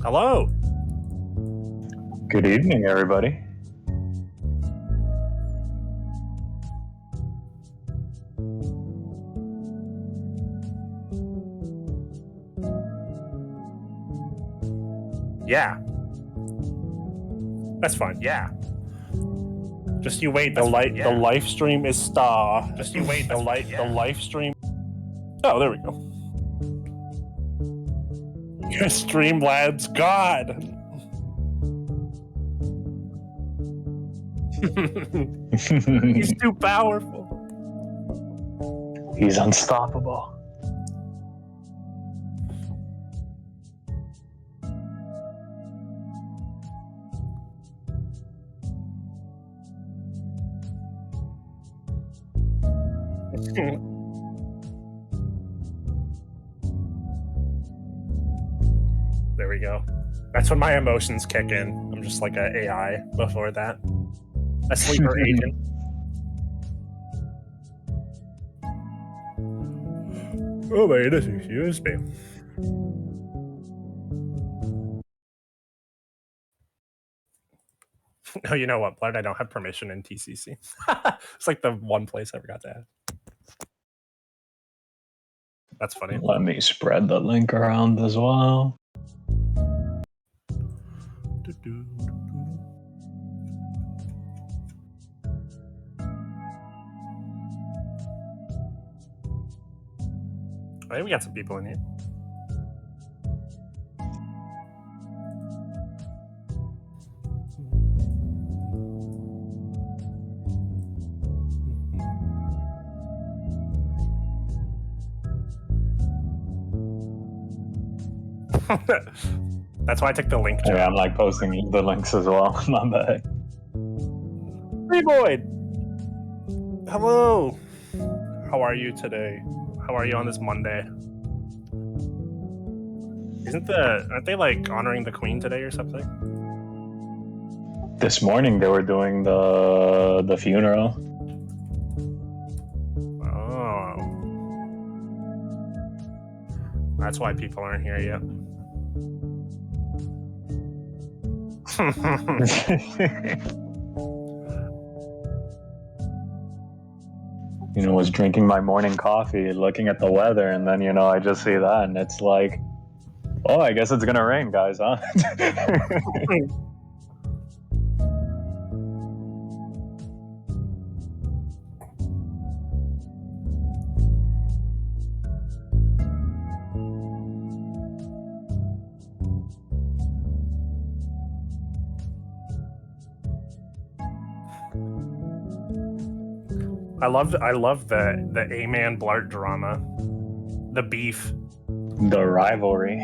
Hello. Good evening, everybody. Yeah. That's fine. Yeah. Just you wait. The Lifestream is star. Just you wait. The Lifestream. Oh, there we go. Streamlabs God. He's too powerful. He's unstoppable. There we go. That's when my emotions kick in. I'm just like an AI before that. A sleeper agent. Oh my goodness, excuse me. Oh, you know what, Blart? I don't have permission in TCC. It's like the one place I forgot to add. That's funny. Let me spread the link around as well. I think we got some people in here. That's why I took the link. Yeah, I'm like posting the links as well. My bad. Hey, Boyd. Hello. How are you today? How are you on this Monday? Aren't they like honoring the Queen today or something? This morning they were doing the funeral. Oh. That's why people aren't here yet. You know, was drinking my morning coffee, looking at the weather, and then, you know, I just see that, and it's like, oh, I guess it's gonna rain, guys, huh? I love the A-Man Blart drama. The beef. The rivalry.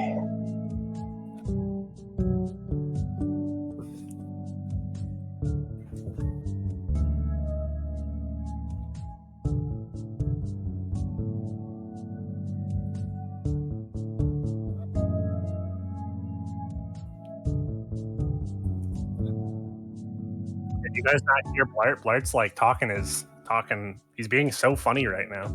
Did you guys not hear Blart? Blart's like talking. He's being so funny right now.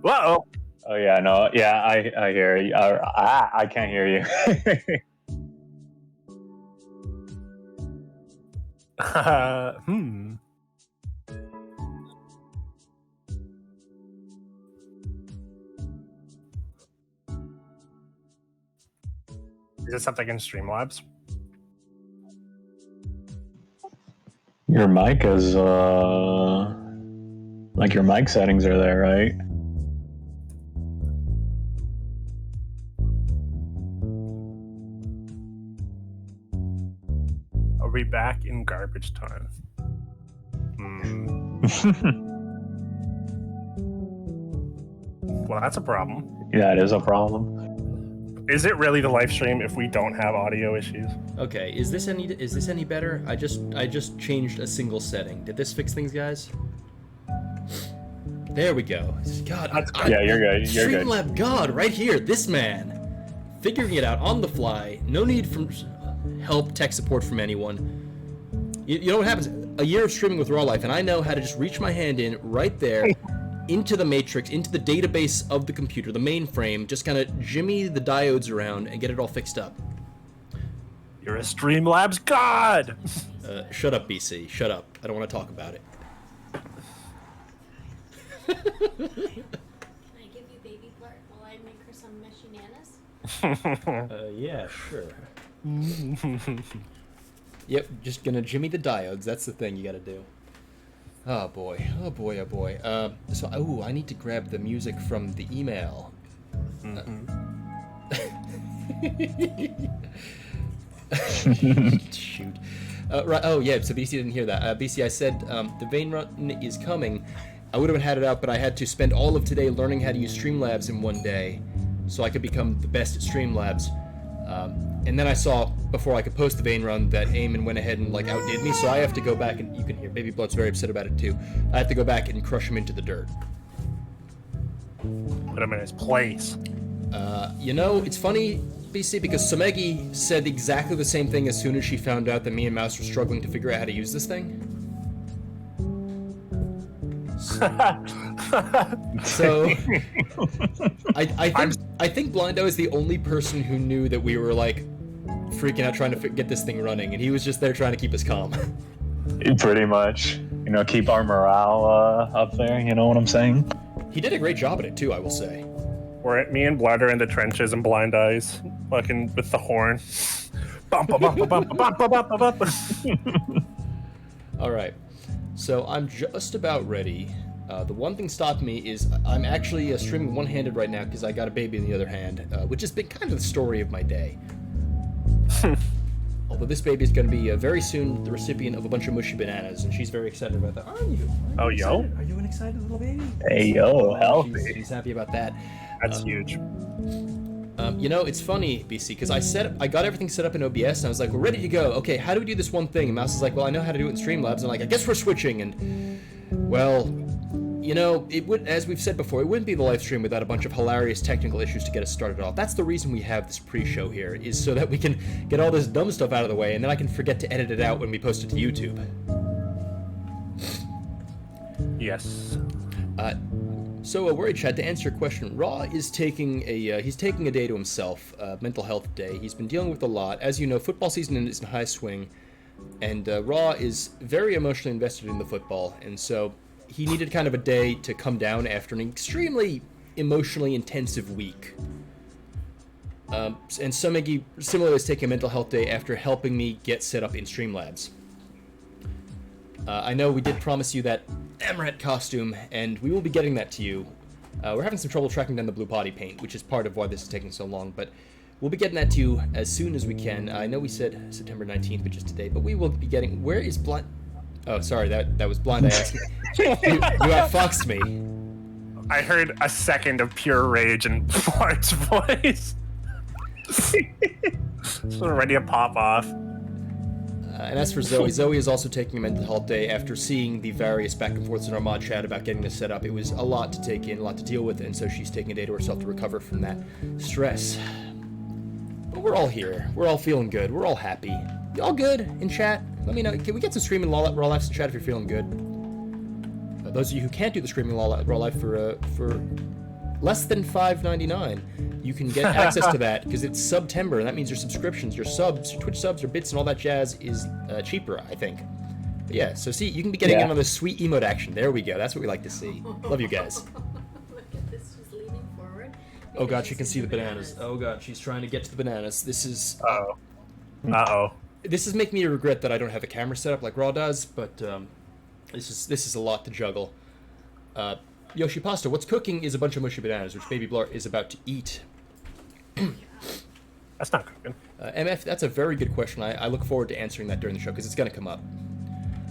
Whoa! Oh yeah, no, yeah, I hear you. I can't hear you. Is this something in Streamlabs? Your mic is like your mic settings are there, right? Are we back in garbage time? Well, that's a problem. Yeah, it is a problem. Is it really the live stream if we don't have audio issues? Okay, is this any better? I just changed a single setting. Did this fix things, guys? There we go. God, yeah, you're good. You're good. Streamlab God, right here. This man, figuring it out on the fly. No need for help, tech support from anyone. You know what happens? A year of streaming with Raw Life, and I know how to just reach my hand in right there, into the matrix, into the database of the computer, the mainframe, just kind of jimmy the diodes around and get it all fixed up. You're a Streamlabs god! Shut up, BC. Shut up. I don't want to talk about it. Can I give you baby Blart while I make her some meshy nanas? Yeah, sure. Yep, just gonna jimmy the diodes. That's the thing you gotta do. Oh boy, oh boy, oh boy. I need to grab the music from the email. Shoot. Right. Oh yeah. So BC didn't hear that. BC, I said the Vayne run is coming. I would have had it out, but I had to spend all of today learning how to use Streamlabs in one day, so I could become the best at Streamlabs. And then I saw, before I could post the Vayne run, that Eamon went ahead and like outdid me, so I have to go back and, you can hear Baby Blood's very upset about it too. I have to go back and crush him into the dirt. Put him in his place. You know, it's funny, BC, because Samegi said exactly the same thing as soon as she found out that me and Mouse were struggling to figure out how to use this thing. So, I think Blindo is the only person who knew that we were like freaking out trying to get this thing running, and he was just there trying to keep us calm. Pretty much, keep our morale up there. You know what I'm saying? He did a great job at it too, I will say. Me and Blood are in the trenches and Blind Eyes, fucking with the horn. Bump, bump, bump, bump, bump, bump, bump, bump. All right, so I'm just about ready. The one thing stopping me is I'm actually streaming one-handed right now because I got a baby in the other hand, which has been kind of the story of my day. Although this baby is going to be very soon the recipient of a bunch of mushy bananas, and she's very excited about that. Aren't you? Oh, yo. Are you an excited little baby? Hey, yo, healthy. She's happy about that. That's huge. It's funny, BC, because I got everything set up in OBS, and I was like, we're ready to go. Okay, how do we do this one thing? And Mouse is like, well, I know how to do it in Streamlabs. And I'm like, I guess we're switching. And, well, it would, as we've said before, it wouldn't be the live stream without a bunch of hilarious technical issues to get us started off. That's the reason we have this pre-show here, is so that we can get all this dumb stuff out of the way, and then I can forget to edit it out when we post it to YouTube. Yes. So, Worried Chad, to answer your question, Raw is taking a day to himself, mental health day. He's been dealing with a lot. As you know, football season is in high swing, and Raw is very emotionally invested in the football, and so he needed kind of a day to come down after an extremely emotionally intensive week. And Samegi similarly is taking a mental health day after helping me get set up in Streamlabs. I know we did promise you that Amaranth costume, and we will be getting that to you. We're having some trouble tracking down the blue body paint, which is part of why this is taking so long, but we'll be getting that to you as soon as we can. I know we said September 19th, which is today, but we will be getting... Where is Blind... Oh, sorry, that was Blind. I asked you outfoxed me. I heard a second of pure rage in Blart's voice. So ready to pop off. And as for Zoe, Zoe is also taking a mental health day after seeing the various back and forths in our mod chat about getting this set up. It was a lot to take in, a lot to deal with, and so she's taking a day to herself to recover from that stress. But we're all here. We're all feeling good. We're all happy. You all good in chat? Let me know. Can we get some streaming raw lives in chat if you're feeling good? Those of you who can't do the streaming raw life for less than $5.99, you can get access to that because it's September, and that means your subscriptions, your subs, your Twitch subs, your bits, and all that jazz is cheaper, I think. But yeah, so see, you can be getting in on the sweet emote action. There we go. That's what we like to see. Love you guys. Look at this, she's leaning forward. Oh god, she can see the bananas. Oh god, she's trying to get to the bananas. This is... Uh-oh. Uh-oh. This is making me regret that I don't have a camera set up like Raw does, but this is a lot to juggle. Yoshi Pasta, what's cooking is a bunch of mushy bananas, which Baby Blart is about to eat. That's not cooking. MF, that's a very good question. I look forward to answering that during the show, because it's going to come up.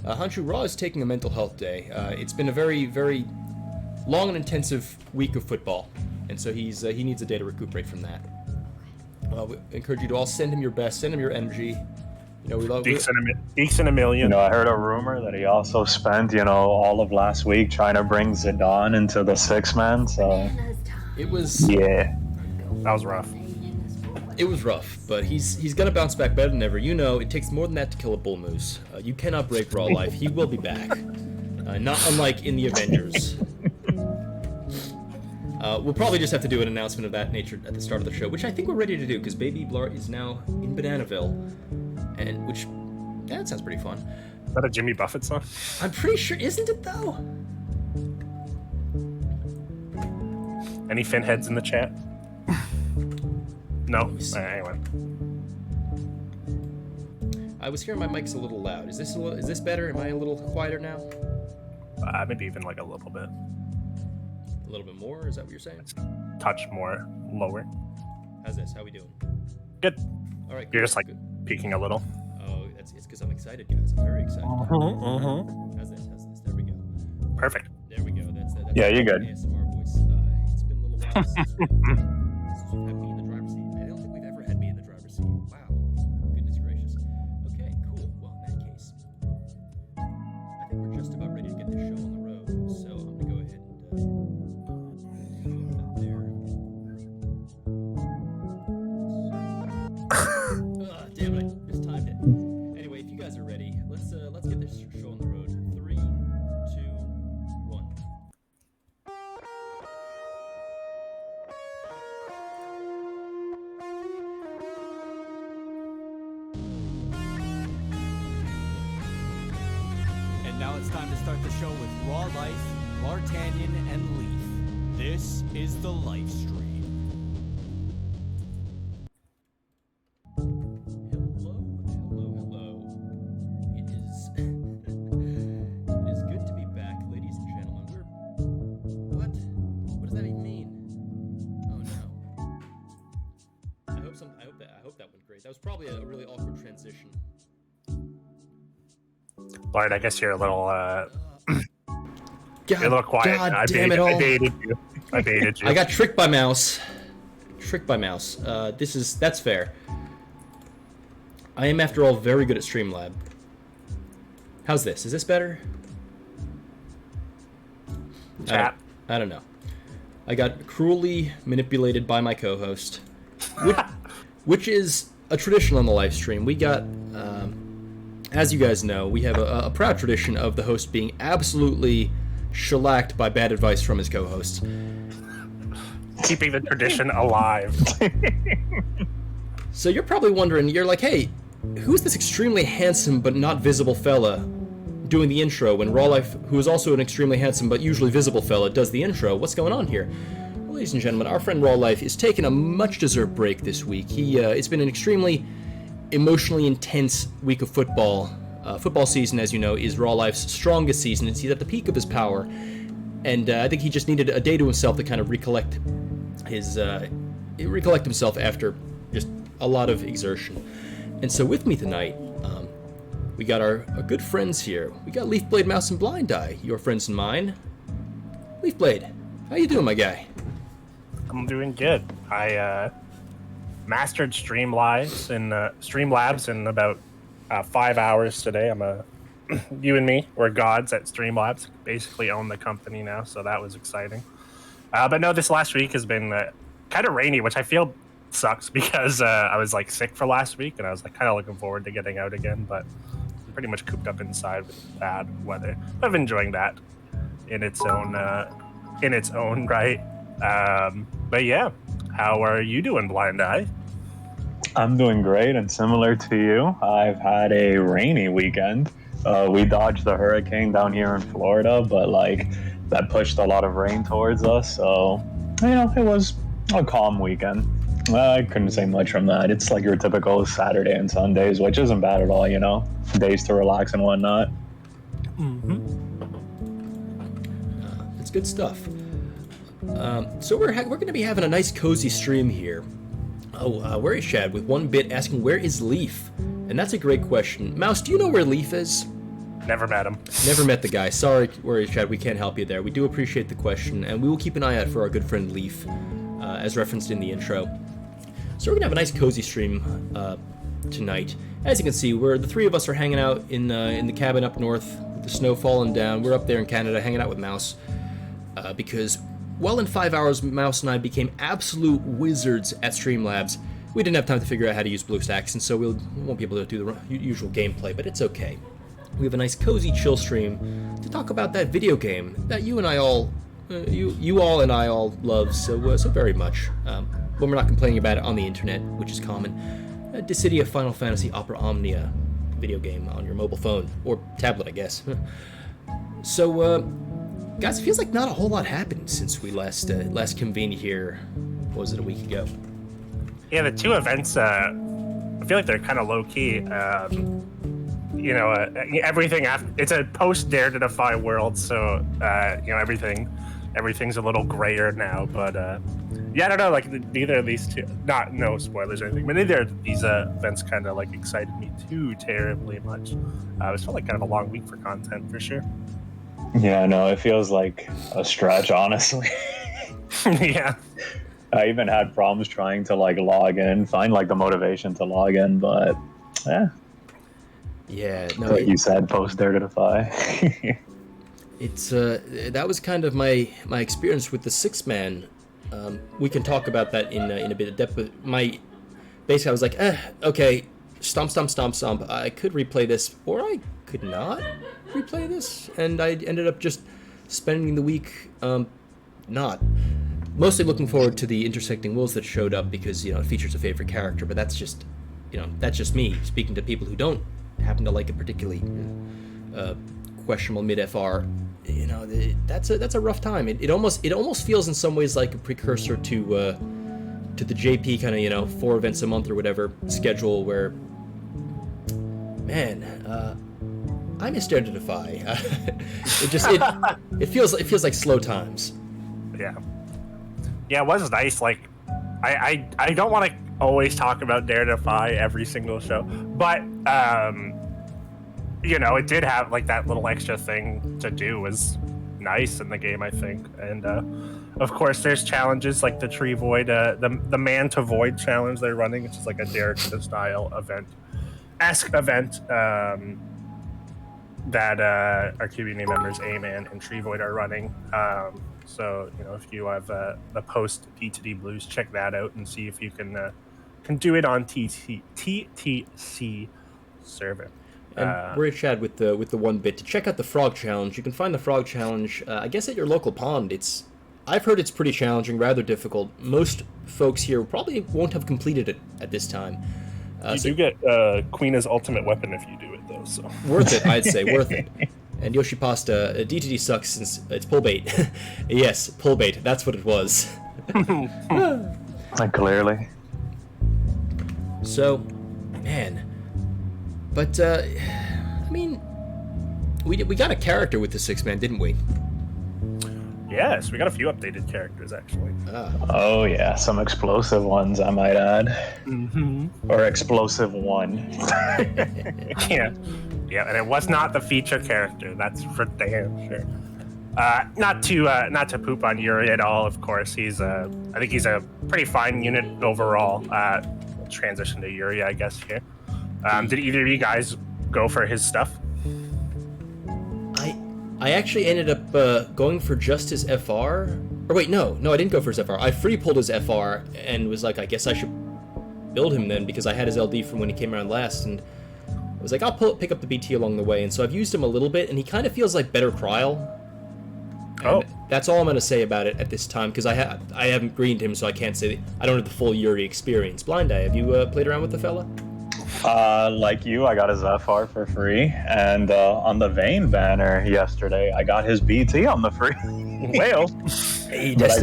Hanshu, Raw is taking a mental health day. It's been a very, very long and intensive week of football, and so he needs a day to recuperate from that. We encourage you to all send him your best, send him your energy. We love Geeks in a million. I heard a rumor that he also spent, all of last week trying to bring Zidane into the 6-man, so... It was... Yeah. That was rough. It was rough, but he's gonna bounce back better than ever. It takes more than that to kill a bull moose. You cannot break Raw life. He will be back. Not unlike in the Avengers. We'll probably just have to do an announcement of that nature at the start of the show, which I think we're ready to do, because baby Blart is now in Bananaville, and which, yeah, that sounds pretty fun. Is that a Jimmy Buffett song? I'm pretty sure, isn't it though? Any Finheads in the chat? No? Anyway. I was hearing my mic's a little loud. Is this better? Am I a little quieter now? Maybe even like a little bit. A little bit more? Is that what you're saying? Touch more lower. How's this? How we doing? Good. All right. You're just like good. peeking a little. Oh, it's because I'm excited, guys. I'm very excited. How's this? There we go. Perfect. There we go. That's Yeah, you're good. ASMR voice. It's been a little while since we've had me in the driver's seat. I don't think we've ever had me in the driver's seat. Wow. Goodness gracious. Okay, cool. Well, in that case, I think we're just about ready to get this show on the road. So I'm gonna go ahead and put that there. Damn it! I mistimed it. Anyway, if you guys are ready, let's get this show on the road. 3, 2, 1. And now it's time to start the show with Raw Life, Bl'Artagnan, and Leaf. This is the Lifestream. Hello. It is it is good to be back, ladies and gentlemen. What does that even mean? Oh no. I hope that went great. That was probably a really awkward transition. Bart, I guess you're a little God, you're a little quiet. God I damn it all. baited you. I baited you. I got tricked by mouse. That's fair. I am, after all, very good at Streamlab. How's this? Is this better? Chat. I don't know. I got cruelly manipulated by my co-host, which is a tradition on the live stream. We got, as you guys know, we have a proud tradition of the host being absolutely shellacked by bad advice from his co-host. Keeping the tradition alive. So you're probably wondering, you're like, hey, who's this extremely handsome but not visible fella doing the intro when Raw Life, who is also an extremely handsome but usually visible fella, does the intro? What's going on here? Well, ladies and gentlemen, our friend Raw Life is taking a much-deserved break this week. It's been an extremely emotionally intense week of football. Football season, as you know, is Raw Life's strongest season. He's at the peak of his power, and I think he just needed a day to himself to kind of recollect himself after just a lot of exertion. And so with me tonight, we got our good friends here. We got Leafblade, Mouse, and Blind Eye, your friends and mine. Leafblade, how you doing, my guy? I'm doing good. I mastered Streamlabs in about 5 hours today. You and me, we're gods at Streamlabs. Basically own the company now, so that was exciting. But no, this last week has been kind of rainy, which I feel sucks because I was like sick for last week, and I was like kind of looking forward to getting out again. But I'm pretty much cooped up inside with bad weather. I'm enjoying that in its own right. But yeah, how are you doing, Blind Eye? I'm doing great, and similar to you, I've had a rainy weekend. We dodged the hurricane down here in Florida, but like that pushed a lot of rain towards us. So, it was a calm weekend. I couldn't say much from that. It's like your typical Saturday and Sundays, which isn't bad at all, days to relax and whatnot. It's good stuff. So we're going to be having a nice cozy stream here. Where is Shad with 1 bit asking, where is Leaf? And that's a great question. Mouse, do you know where Leaf is? Never met him. Never met the guy. Sorry, where is Shad? We can't help you there. We do appreciate the question, and we will keep an eye out for our good friend Leaf, as referenced in the intro. So we're going to have a nice cozy stream tonight. As you can see, the three of us are hanging out in the cabin up north with the snow falling down. We're up there in Canada hanging out with Mouse because, well, in 5 hours, Mouse and I became absolute wizards at Streamlabs. We didn't have time to figure out how to use BlueStacks, and so we won't be able to do the usual gameplay, but it's okay. We have a nice cozy chill stream to talk about that video game that you and I all you all and I all love so very much. When we're not complaining about it on the internet, which is common. Dissidia Final Fantasy Opera Omnia video game on your mobile phone or tablet, I guess. So, guys, it feels like not a whole lot happened since we last convened here. What was it, a week ago? Yeah, the two events. I feel like they're kind of low key. Everything after it's a post Dare to Defy world, so everything's a little grayer now. But I don't know. Like neither of these two, no spoilers or anything, but neither of these events kind of like excited me too terribly much. It felt like kind of a long week for content for sure. Yeah, no, it feels like a stretch, honestly. Yeah. I even had problems trying to like log in, find like the motivation to log in, but yeah, no, like you said, post Dare to Defy. It's that was kind of my experience with the 6-man. We can talk about that in a bit of depth. But basically, I was like, okay, stomp. I could replay this, or I could not replay this, and I ended up just spending the week not. Mostly looking forward to the intersecting wills that showed up because it features a favorite character, but that's just me speaking to people who don't happen to like a particularly questionable mid FR. That's a rough time. It almost feels in some ways like a precursor to the JP kind of 4 events a month or whatever schedule where, man, I miss Dare to Defy. it feels like slow times. Yeah, it was nice. Like, I don't want to always talk about Dare to Defy every single show, but it did have like that little extra thing to do was nice in the game, I think. And of course, there's challenges like the Tree Void, the Man to Void challenge they're running, which is like a Dare to style event that our community members A-Man and Tree Void are running. So if you have the post P2D Blues, check that out and see if you can do it on TTC server. And we're at Chad with the 1-bit to check out the Frog Challenge. You can find the Frog Challenge, I guess, at your local pond. I've heard it's pretty challenging, rather difficult. Most folks here probably won't have completed it at this time. You do get Queena's ultimate weapon if you do it, though. So worth it, I'd say, worth it. And Yoshi Pasta, DTD sucks since it's pull bait. Yes, pull bait. That's what it was. Clearly. So, man. But, we got a character with the 6-man, didn't we? Yes, we got a few updated characters, actually. Oh, yeah, some explosive ones, I might add. Mm-hmm. Or explosive one. Yeah, and it was not the feature character. That's for damn sure. Not to poop on Yuri at all. Of course, I think he's a pretty fine unit overall. We'll transition to Yuri, I guess here. Did either of you guys go for his stuff? I actually ended up going for just his FR. Or wait, no, I didn't go for his FR. I free pulled his FR and was like, I guess I should build him then because I had his LD from when he came around last, and I was like, I'll pick up the BT along the way. And so I've used him a little bit, and he kind of feels like better Kryl. And that's all I'm going to say about it at this time because I haven't greened him, so I can't say I don't have the full Yuri experience. Blind Eye, have you played around with the fella? Like you, I got his FR for free, and on the Vayne banner yesterday, I got his BT on the free. Well, Hey, but I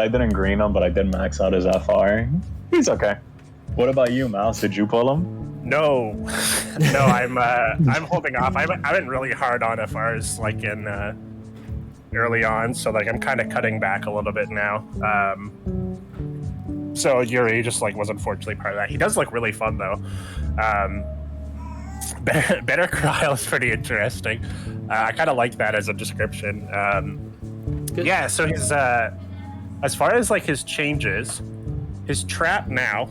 didn't green him, but I did max out his FR. He's okay. What about you, Mouse? Did you pull him? No, I'm holding off. I've been really hard on FRs like in early on, so like I'm kind of cutting back a little bit now. So Yuri just like was unfortunately part of that. He does look really fun though. Better Kryl is pretty interesting. I kind of like that as a description. Yeah, so his as far as like his changes, his trap now,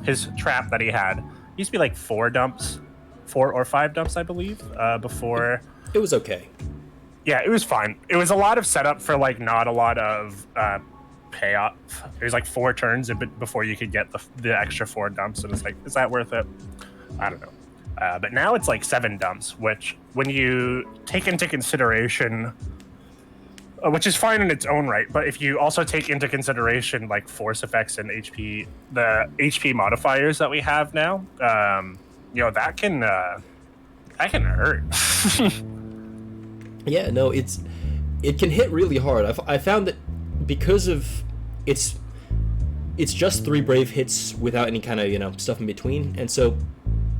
his trap that he had used to be like 4 or 5 dumps, I believe, before. It was okay. Yeah, it was fine. It was a lot of setup for like not a lot of payoff. It was like 4 turns before you could get the extra 4 dumps, and it's like, is that worth it? I don't know. But now it's like 7 dumps, which when you take into consideration which is fine in its own right. But if you also take into consideration like force effects and HP, the HP modifiers that we have now, that can hurt. Yeah, no, it can hit really hard. I found that because of it's just 3 brave hits without any kind of stuff in between, and so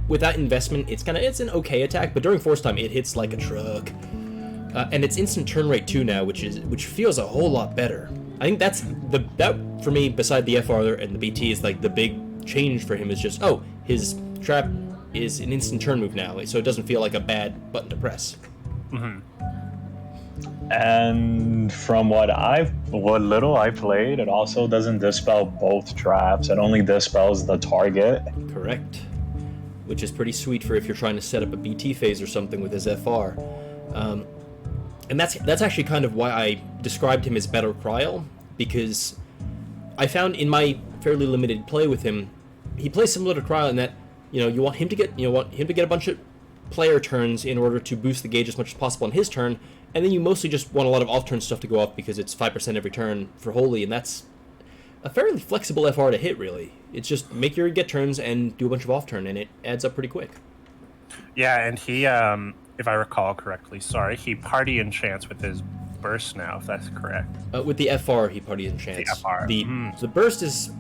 with that investment, it's an okay attack. But during force time, it hits like a truck, and it's instant turn rate too now, which feels a whole lot better. I think that for me, beside the FR and the BT, is like the big change for him is just his trap is an instant turn move now, so it doesn't feel like a bad button to press. Mm-hmm. And from what little I played, it also doesn't dispel both traps. It only dispels the target. Correct. Which is pretty sweet for if you're trying to set up a BT phase or something with his FR. And that's actually kind of why I described him as better Cryo, because I found in my fairly limited play with him, he plays similar to Cryo in that you want him to get a bunch of player turns in order to boost the gauge as much as possible on his turn, and then you mostly just want a lot of off-turn stuff to go off because it's 5% every turn for Holy, and that's a fairly flexible FR to hit, really. It's just make your get turns and do a bunch of off-turn, and it adds up pretty quick. Yeah, and he, if I recall correctly, he party enchants with his burst now, if that's correct. With the FR, he party enchants. The FR. The burst is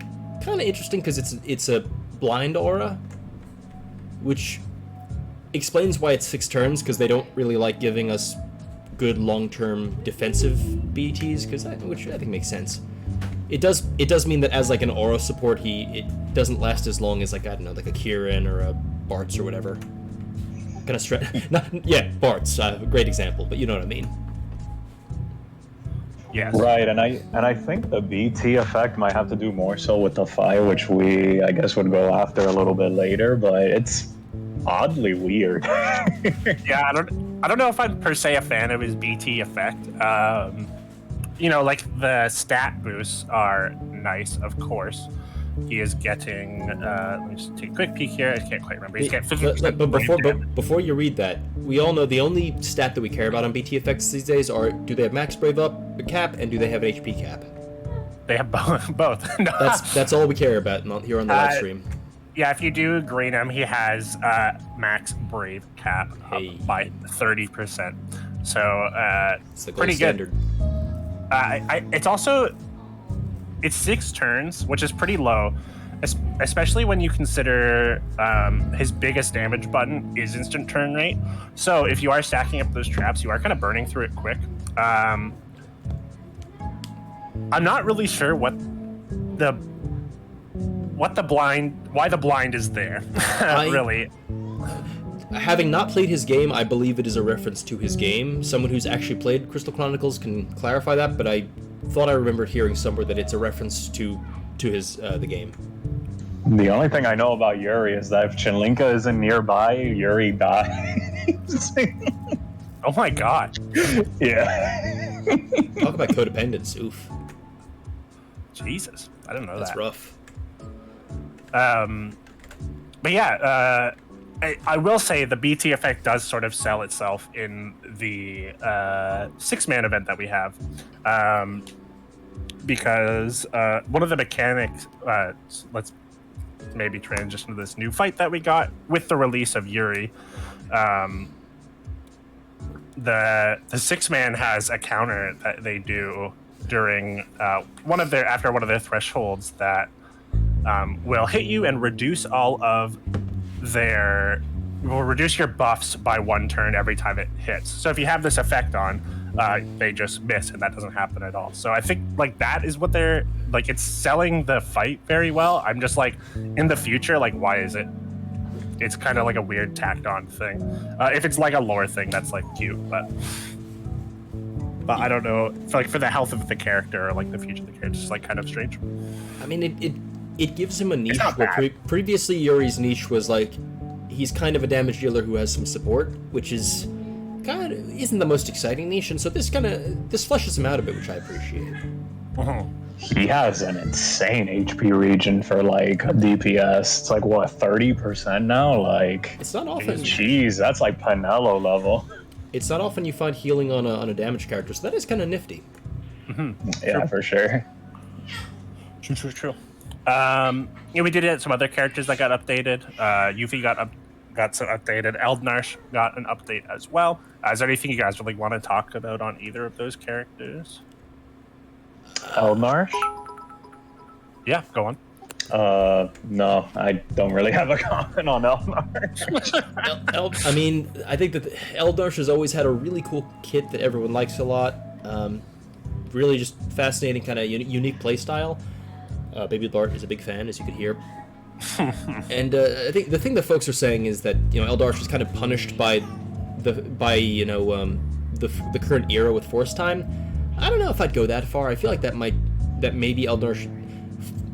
kind of interesting because it's a blind aura, which explains why it's 6 turns, because they don't really like giving us good long-term defensive BTs, which I think makes sense. It does mean that as like an aura support, it doesn't last as long as like a Kieran or a Bart's or whatever. Kind of Bart's a great example, but you know what I mean. Yes. Right, and I think the BT effect might have to do more so with the fire, which we I guess would go after a little bit later, but it's oddly weird. Yeah, I don't know if I'm per se a fan of his BT effect. Like the stat boosts are nice, of course. He is getting. Let me just take a quick peek here. I can't quite remember. He's getting 50%. But before you read that, we all know the only stat that we care about on BT effects these days are: do they have max brave up cap, and do they have an HP cap? They have both. No. That's all we care about here on the live stream. Yeah, if you do green him, he has max brave cap up by 30%. So it's the gold pretty standard. Good. It's 6 turns, which is pretty low, especially when you consider his biggest damage button is instant turn rate. So if you are stacking up those traps, you are kind of burning through it quick. I'm not really sure why the blind is there. Really. Having not played his game, I believe it is a reference to his game. Someone who's actually played Crystal Chronicles can clarify that, but I thought I remembered hearing somewhere that it's a reference to his the game. The only thing I know about Yuri is that if Chinlinka isn't nearby, Yuri dies. Oh my god. Yeah. Talk about codependence. Oof. Jesus. I didn't know That's that. rough. But yeah, I will say the BT effect does sort of sell itself in the 6-man event that we have, because one of the mechanics. Let's maybe transition to this new fight that we got with the release of Yuri. The 6-man has a counter that they do during one of their thresholds that will hit you and reduce will reduce your buffs by 1 turn every time it hits. So if you have this effect on, they just miss, and that doesn't happen at all. So I think like that is what they're like. It's selling the fight very well. I'm just like, in the future, like, why is it? It's kind of like a weird tacked on thing. If it's like a lore thing, that's like cute, but I don't know. For the health of the character or like the future of the character, it's just like kind of strange. I mean, it gives him a niche where previously Yuri's niche was like he's kind of a damage dealer who has some support, which is kind of isn't the most exciting niche, and so this fleshes him out a bit, which I appreciate. He has an insane HP region for like DPS. It's like what, 30% now? Like, it's not often. Jeez, that's like Pinello level. It's not often you find healing on a damage character, so that is kind of nifty. Yeah, for sure. True. We did get some other characters that got updated. Yuffie got some updated. Eldnarsh got an update as well. Is there anything you guys really want to talk about on either of those characters? Eldmarsh? Yeah, go on. No, I don't really have a comment on Eldmarsh. I mean, I think that Eldmarsh has always had a really cool kit that everyone likes a lot. Really just fascinating kind of unique playstyle. Baby Blart is a big fan, as you could hear. And I think the thing that folks are saying is that Eldmarsh is kind of punished by the current era with Force Time. I don't know if I'd go that far. I feel like that maybe Eldmarsh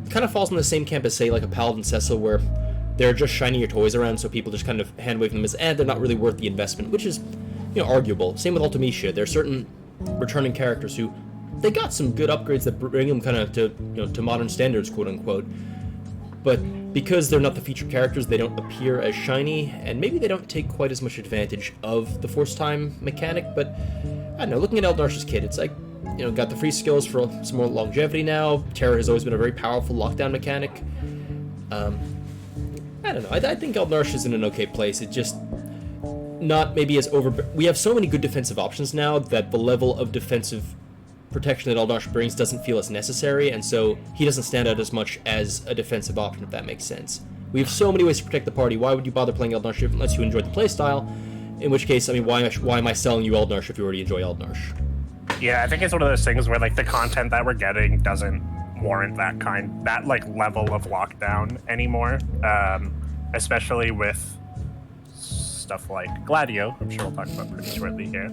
kind of falls in the same camp as, say, like a Paladin Cecil, where they're just shining your toys around, so people just kind of hand wave them as, they're not really worth the investment, which is, arguable. Same with Ultimecia. There are certain returning characters who they got some good upgrades that bring them kind of to modern standards, quote unquote. But because they're not the featured characters, they don't appear as shiny, and maybe they don't take quite as much advantage of the Force Time mechanic. But I don't know. Looking at Eldmarsh's kit, it's like, got the free skills for some more longevity now. Terror has always been a very powerful lockdown mechanic. I don't know. I think Eldmarsh is in an okay place. It just not maybe as over. We have so many good defensive options now that the level of defensive protection that Eldmarsh brings doesn't feel as necessary, and so he doesn't stand out as much as a defensive option, if that makes sense. We have so many ways to protect the party. Why would you bother playing Eldmarsh unless you enjoy the playstyle? In which case, I mean, why am I selling you Eldmarsh if you already enjoy Eldmarsh? Yeah, I think it's one of those things where like the content that we're getting doesn't warrant that like level of lockdown anymore, especially with stuff like Gladio. I'm sure we'll talk about pretty shortly here.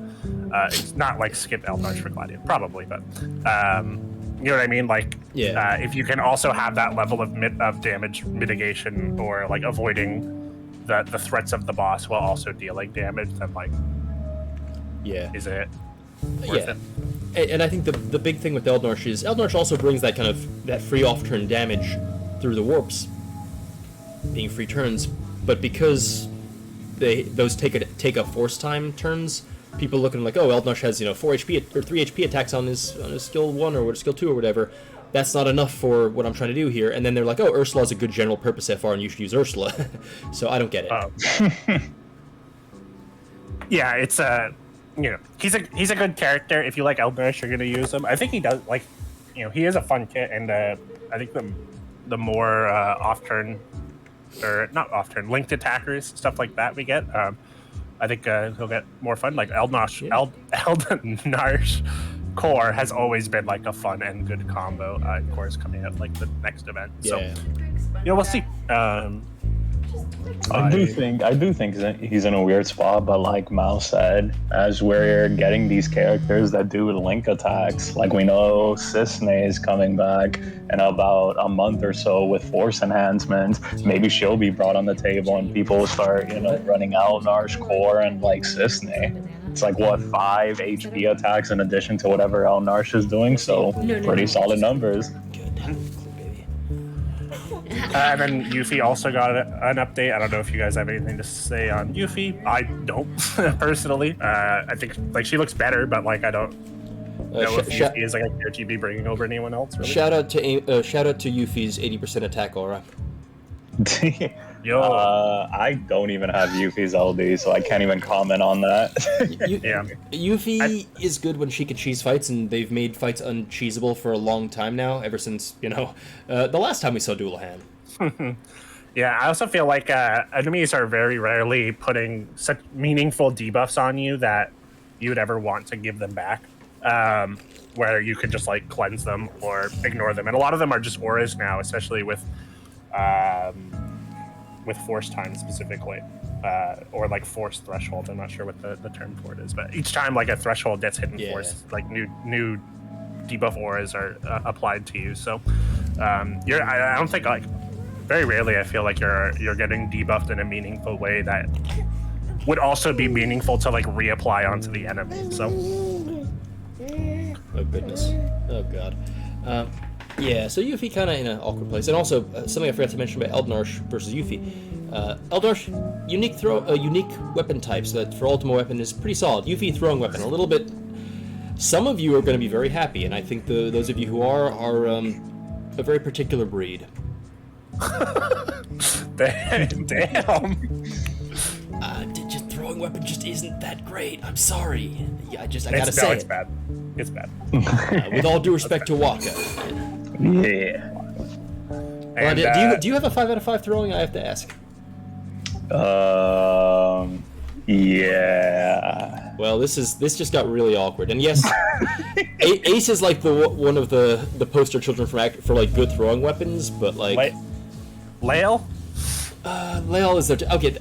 It's not like skip Eldmarsh for Gladio, probably, but you know what I mean? Like, yeah. If you can also have that level of damage mitigation or like avoiding the threats of the boss while also dealing damage, then like, is it worth it? And I think the big thing with Eldmarsh is Eldmarsh also brings that kind of that free off-turn damage through the warps, being free turns, but because those take a Force Time turns, people looking like, Eldmarsh has 4 HP or 3 HP attacks on his skill 1 or skill 2 or whatever. That's not enough for what I'm trying to do here. And then they're like, Ursula is a good general purpose FR and you should use Ursula. So I don't get it. Yeah, it's he's a good character. If you like Eldmarsh, you're gonna use him. I think he does he is a fun kit, and I think the more off-turn or not off-turn linked attackers, stuff like that we get, I think he'll get more fun. Like Eldmarsh Core has always been like a fun and good combo. Core is coming out like the next event, so we'll see. I do think he's in a weird spot, but like Mal said, as we're getting these characters that do link attacks, like we know Cisne is coming back in about a month or so with Force enhancements. Maybe she'll be brought on the table and people will start, running Eldmarsh Core and like Cisne. It's like 5 HP attacks in addition to whatever Eldmarsh is doing, so pretty solid numbers. And then Yuffie also got an update. I don't know if you guys have anything to say on Yuffie. I don't, personally. I think like she looks better, but like I don't know if Yuffie is like a character you'd be bringing over anyone else. Really. Shout out to Yuffie's 80% attack aura. Yo, I don't even have Yuffie's LD, so I can't even comment on that. Yuffie is good when she can cheese fights, and they've made fights uncheesable for a long time now, ever since, the last time we saw Dual Hand. Yeah, I also feel like enemies are very rarely putting such meaningful debuffs on you that you would ever want to give them back, where you could just like cleanse them or ignore them. And a lot of them are just auras now, especially with Force Time specifically, or like Force Threshold. I'm not sure what the term for it is, but each time like a threshold gets hit in Force, like new debuff auras are applied to you. So I don't think like very rarely I feel like you're getting debuffed in a meaningful way that would also be meaningful to like reapply onto the enemy. So oh goodness, oh god. So Yuffie kind of in an awkward place, and also something I forgot to mention about Eldmarsh versus Yuffie. Eldmarsh, unique weapon type, so that for Ultima weapon is pretty solid. Yuffie throwing weapon, a little bit Some of you are going to be very happy, and I think those of you who are a very particular breed. Damn. Just throwing weapon just isn't that great. I'm sorry. Yeah, I gotta It's say it. bad. It's bad. With all due respect to Waka. Yeah. And, Do you have a 5 out of 5 throwing? I have to ask. Yeah. Well, this just got really awkward. And yes, Ace is like one of the poster children for like good throwing weapons, but like Lael? Lael is okay.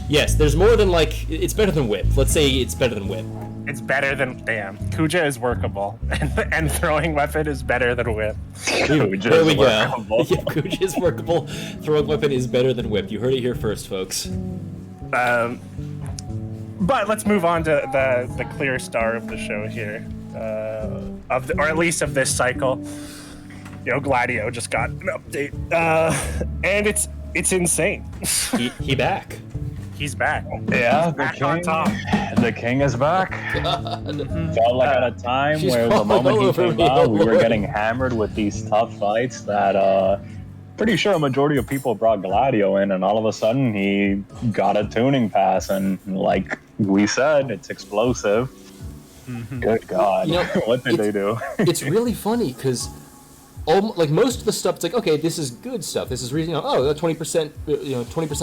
Yes, there's more than like it's better than Whip. Let's say it's better than Whip. It's better than Kuja is workable, and throwing weapon is better than Whip. There we go. Yeah, Kuja is workable. Throwing weapon is better than Whip. You heard it here first, folks. But let's move on to the clear star of the show here, or at least of this cycle. Gladio just got an update, and it's insane. He back. He's back. Yeah, Back on top. The king is back. Felt like at a time She's where the falling moment he over came me, out, we were Lord. getting hammered with these tough fights that pretty sure a majority of people brought Gladio in, and all of a sudden he got a tuning pass, and like we said, it's explosive. Mm-hmm. Good God. What did they do? It's really funny because like most of the stuff, it's like, okay, this is good stuff. This is reason, 20%, 20%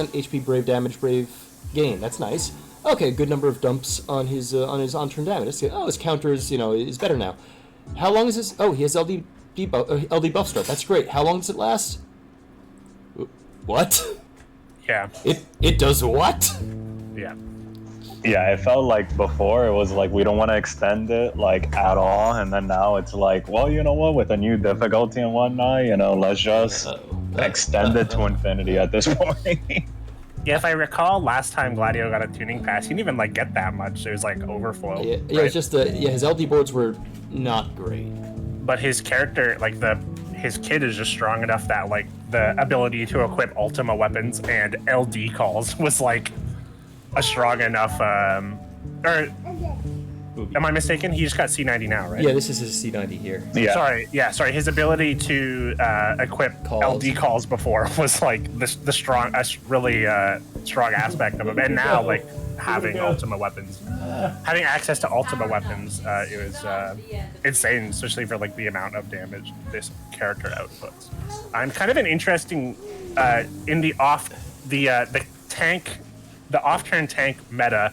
HP brave damage, brave gain. That's nice. Okay, good number of dumps on his on-turn damage. His counter is better now. How long is this? Oh, he has LD buff start. That's great. How long does it last? What? Yeah. It does what? Yeah. Yeah, it felt like before it was like we don't want to extend it like at all, and then now it's like, well, you know what, with a new difficulty and whatnot, let's just extend it to infinity at this point. Yeah, if I recall, last time Gladio got a tuning pass, he didn't even like get that much. It was like overflow. Yeah, right? it's just his LD boards were not great. But his character, his kid is just strong enough that like the ability to equip Ultima weapons and LD calls was like a strong enough. Or am I mistaken? He just got C90 now, right? Yeah, this is his C90 here. Yeah. Sorry. His ability to equip Calls. LD calls before was like the strong, really strong aspect of him. And now, like having Ultima weapons, having access to Ultima weapons, it was insane, especially for like the amount of damage this character outputs. I'm kind of an interesting in the off-turn tank meta.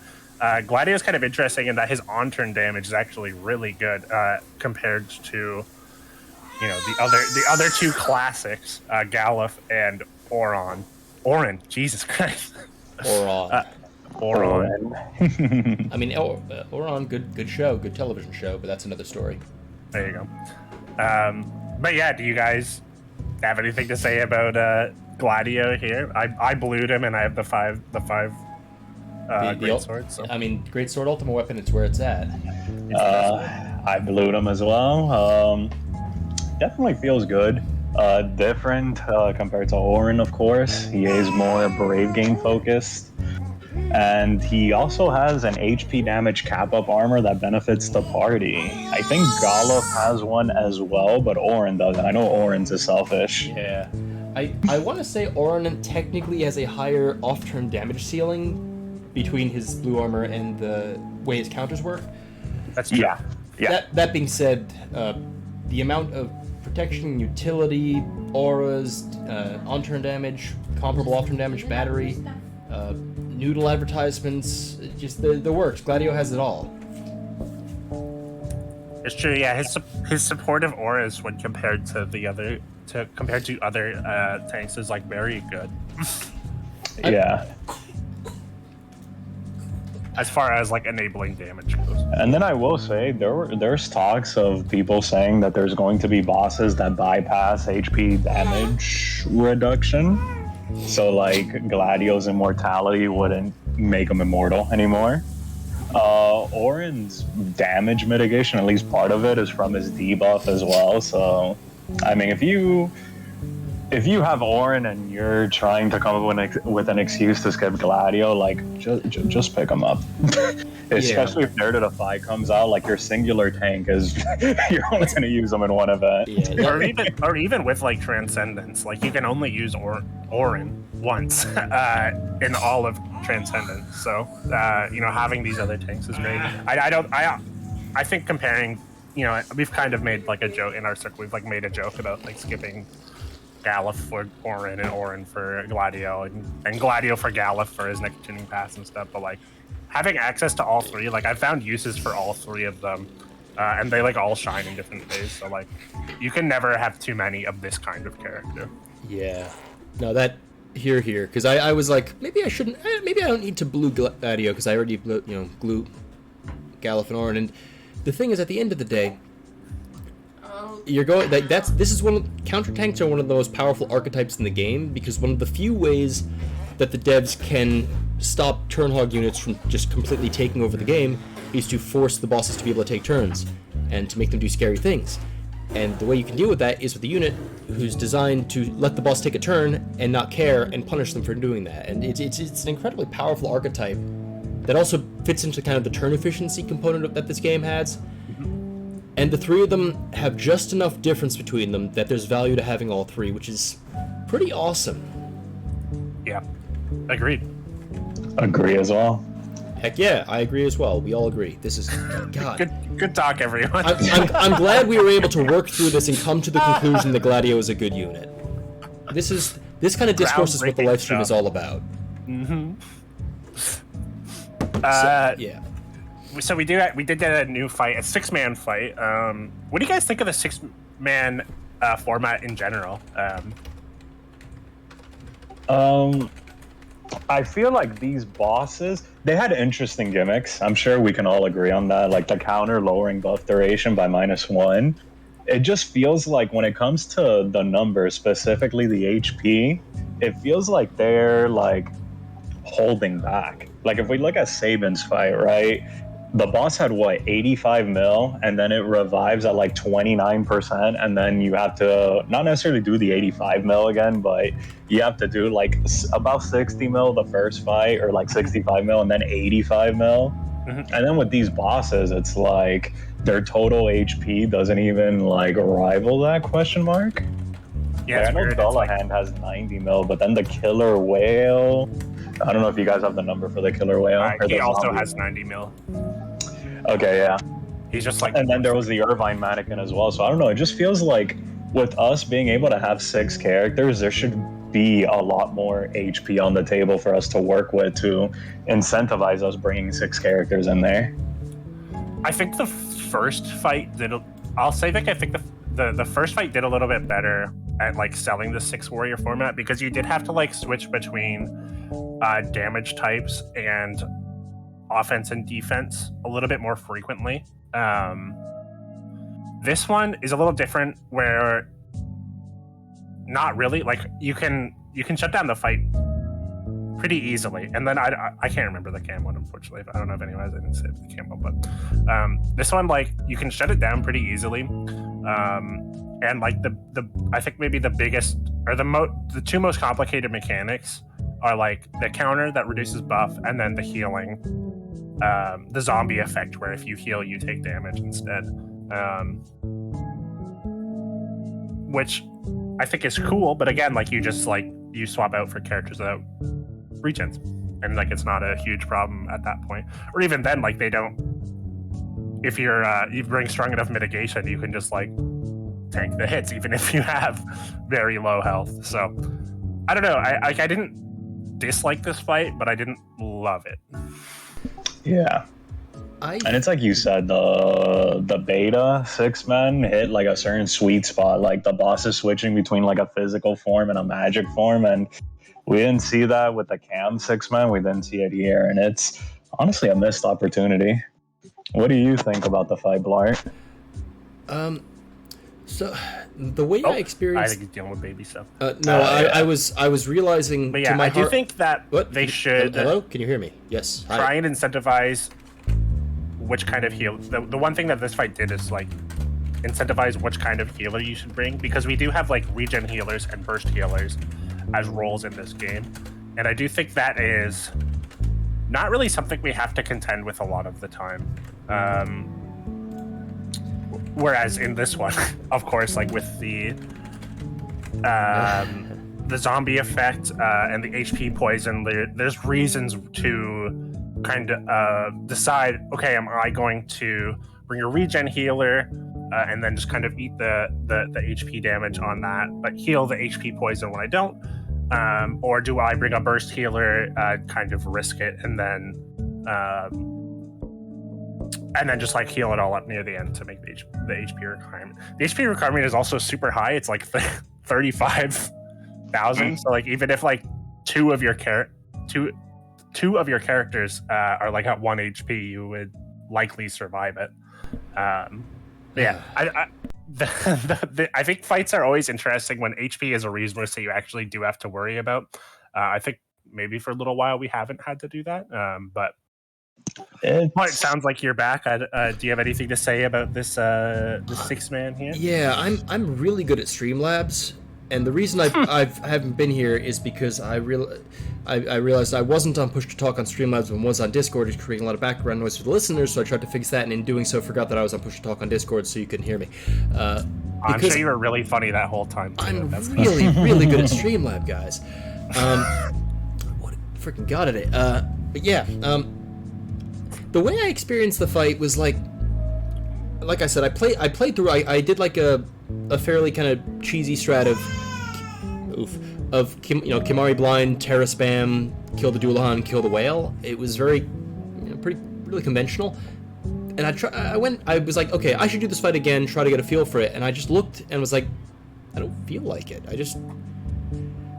Gladio is kind of interesting in that his on-turn damage is actually really good compared to, the other two classics, Galuf and Oron. Jesus Christ. Oron. Oron. I mean, Oron, good show, good television show, but that's another story. There you go. But yeah, do you guys have anything to say about Gladio here? I blued him, and I have the five great swords. So. I mean, great sword, ultimate weapon. It's where it's at. I blued him as well. Definitely feels good. Different compared to Orin, of course. He is more brave game focused. And he also has an HP damage cap-up armor that benefits the party. I think Galuf has one as well, but Orin doesn't. I know Orin's is selfish. Yeah. I want to say Orin technically has a higher off-turn damage ceiling between his blue armor and the way his counters work. That's true. Yeah. That being said, the amount of protection, utility, auras, on-turn damage, comparable off-turn damage, battery, noodle advertisements, just the works. Gladio has it all. It's true. Yeah, his supportive auras when compared to other tanks is like very good. Yeah. As far as like enabling damage goes. And then I will say there's talks of people saying that there's going to be bosses that bypass HP damage reduction. So like Gladio's immortality wouldn't make him immortal anymore. Orin's damage mitigation, at least part of it, is from his debuff as well. So I mean, if you if you have Orin and you're trying to come up with an excuse to skip Gladio, like just pick him up. Especially if Nerd of the Fight comes out, like your singular tank is you're only going to use them in one event. Yeah, or even with like Transcendence, like you can only use Orin once in all of Transcendence. So having these other tanks is great. I think comparing, we've kind of made like a joke in our circle. We've like made a joke about like skipping Galif for Orin and Orin for Gladio and Gladio for Galif for his next tuning pass and stuff. But like having access to all three, like I've found uses for all three of them, and they like all shine in different ways. So like you can never have too many of this kind of character. Yeah. No, that here, because I was like, maybe I shouldn't, maybe I don't need to blue Gladio because I already glue Galif and Orin. And the thing is, at the end of the day, you're going this is counter tanks are one of the most powerful archetypes in the game, because one of the few ways that the devs can stop turn hog units from just completely taking over the game is to force the bosses to be able to take turns and to make them do scary things. And the way you can deal with that is with a unit who's designed to let the boss take a turn and not care and punish them for doing that. And it's an incredibly powerful archetype that also fits into kind of the turn efficiency component that this game has. And the three of them have just enough difference between them that there's value to having all three, which is pretty awesome. Yeah, agreed. Agree as well. Heck yeah, I agree as well. We all agree. This is God. Good talk, everyone. I'm glad we were able to work through this and come to the conclusion that Gladio is a good unit. This kind of discourse is what the live stream is all about. Mm-hmm. Yeah. So we did get a new fight, a 6-man fight. What do you guys think of the 6-man format in general? I feel like these bosses, they had interesting gimmicks. I'm sure we can all agree on that. Like the counter lowering buff duration by -1. It just feels like when it comes to the numbers, specifically the HP, it feels like they're like holding back. Like if we look at Sabin's fight, right? The boss had 85 mil, and then it revives at like 29%, and then you have to not necessarily do the 85 mil again, but you have to do like about 60 mil the first fight, or like 65 mil, and then 85 mil. Mm-hmm. And then with these bosses, it's like their total HP doesn't even like rival that question mark. Yeah, like, I know Dullahan has 90 mil, but then the Killer Whale, I don't know if you guys have the number for the Killer Whale. He also has 90 mil. Okay, yeah. He's just like... And then there was the Irvine mannequin as well. So I don't know, it just feels like with us being able to have 6 characters, there should be a lot more HP on the table for us to work with to incentivize us bringing 6 characters in there. I think the first fight did... I'll say that I think the first fight did a little bit better at like selling the 6 warrior format, because you did have to like switch between damage types and offense and defense a little bit more frequently. This one is a little different, where not really, like you can shut down the fight pretty easily. And then I can't remember the cam one, unfortunately. I don't know if anyone has any say the cam one, but this one, like you can shut it down pretty easily. And like the I think maybe the biggest or the 2 most complicated mechanics are like the counter that reduces buff, and then the healing, the zombie effect, where if you heal, you take damage instead. Which I think is cool, but again, like you just like you swap out for characters without regens, and like it's not a huge problem at that point. Or even then, like they don't. If you bring strong enough mitigation, you can just like tank the hits, even if you have very low health. So I don't know. I didn't dislike this fight, but I didn't love it. Yeah. And it's like you said, the beta 6-men hit like a certain sweet spot. Like the boss is switching between like a physical form and a magic form, and we didn't see that with the cam 6-men. We didn't see it here, and it's honestly a missed opportunity. What do you think about the fight, Blart? So the way I experienced, I think he's dealing with baby stuff. I was realizing. But yeah, I do think that they should. Hello, can you hear me? Yes. Try and incentivize which kind of heal. The one thing that this fight did is like incentivize which kind of healer you should bring, because we do have like regen healers and burst healers as roles in this game, and I do think that is not really something we have to contend with a lot of the time. Whereas in this one, of course, like with the zombie effect and the HP poison, there's reasons to kind of decide, okay, am I going to bring a regen healer and then just kind of eat the HP damage on that, but heal the HP poison when I don't? Or do I bring a burst healer, kind of risk it, and then just like heal it all up near the end to make the HP requirement. The HP requirement is also super high. It's like 35,000. So like even if like two of your characters are like at 1 HP, you would likely survive it. Yeah, I think fights are always interesting when HP is a resource that you actually do have to worry about. I think maybe for a little while we haven't had to do that, but it sounds like you're back. Do you have anything to say about this six man here? Yeah, I'm really good at Streamlabs, and the reason I haven't been here is because I realized I wasn't on push to talk on Streamlabs and was on Discord, just creating a lot of background noise for the listeners. So I tried to fix that, and in doing so, forgot that I was on push to talk on Discord, so you couldn't hear me. I'm sure you were really funny that whole time. Too. I'm really good at Streamlab, guys. What freaking god at it. But yeah. The way I experienced the fight was like I said, I played through. I did like a fairly kind of cheesy strat of Kimari blind, Terra spam, kill the Doulahan, kill the whale. It was very really conventional. And I was like, okay, I should do this fight again, try to get a feel for it. And I just looked and was like, I don't feel like it.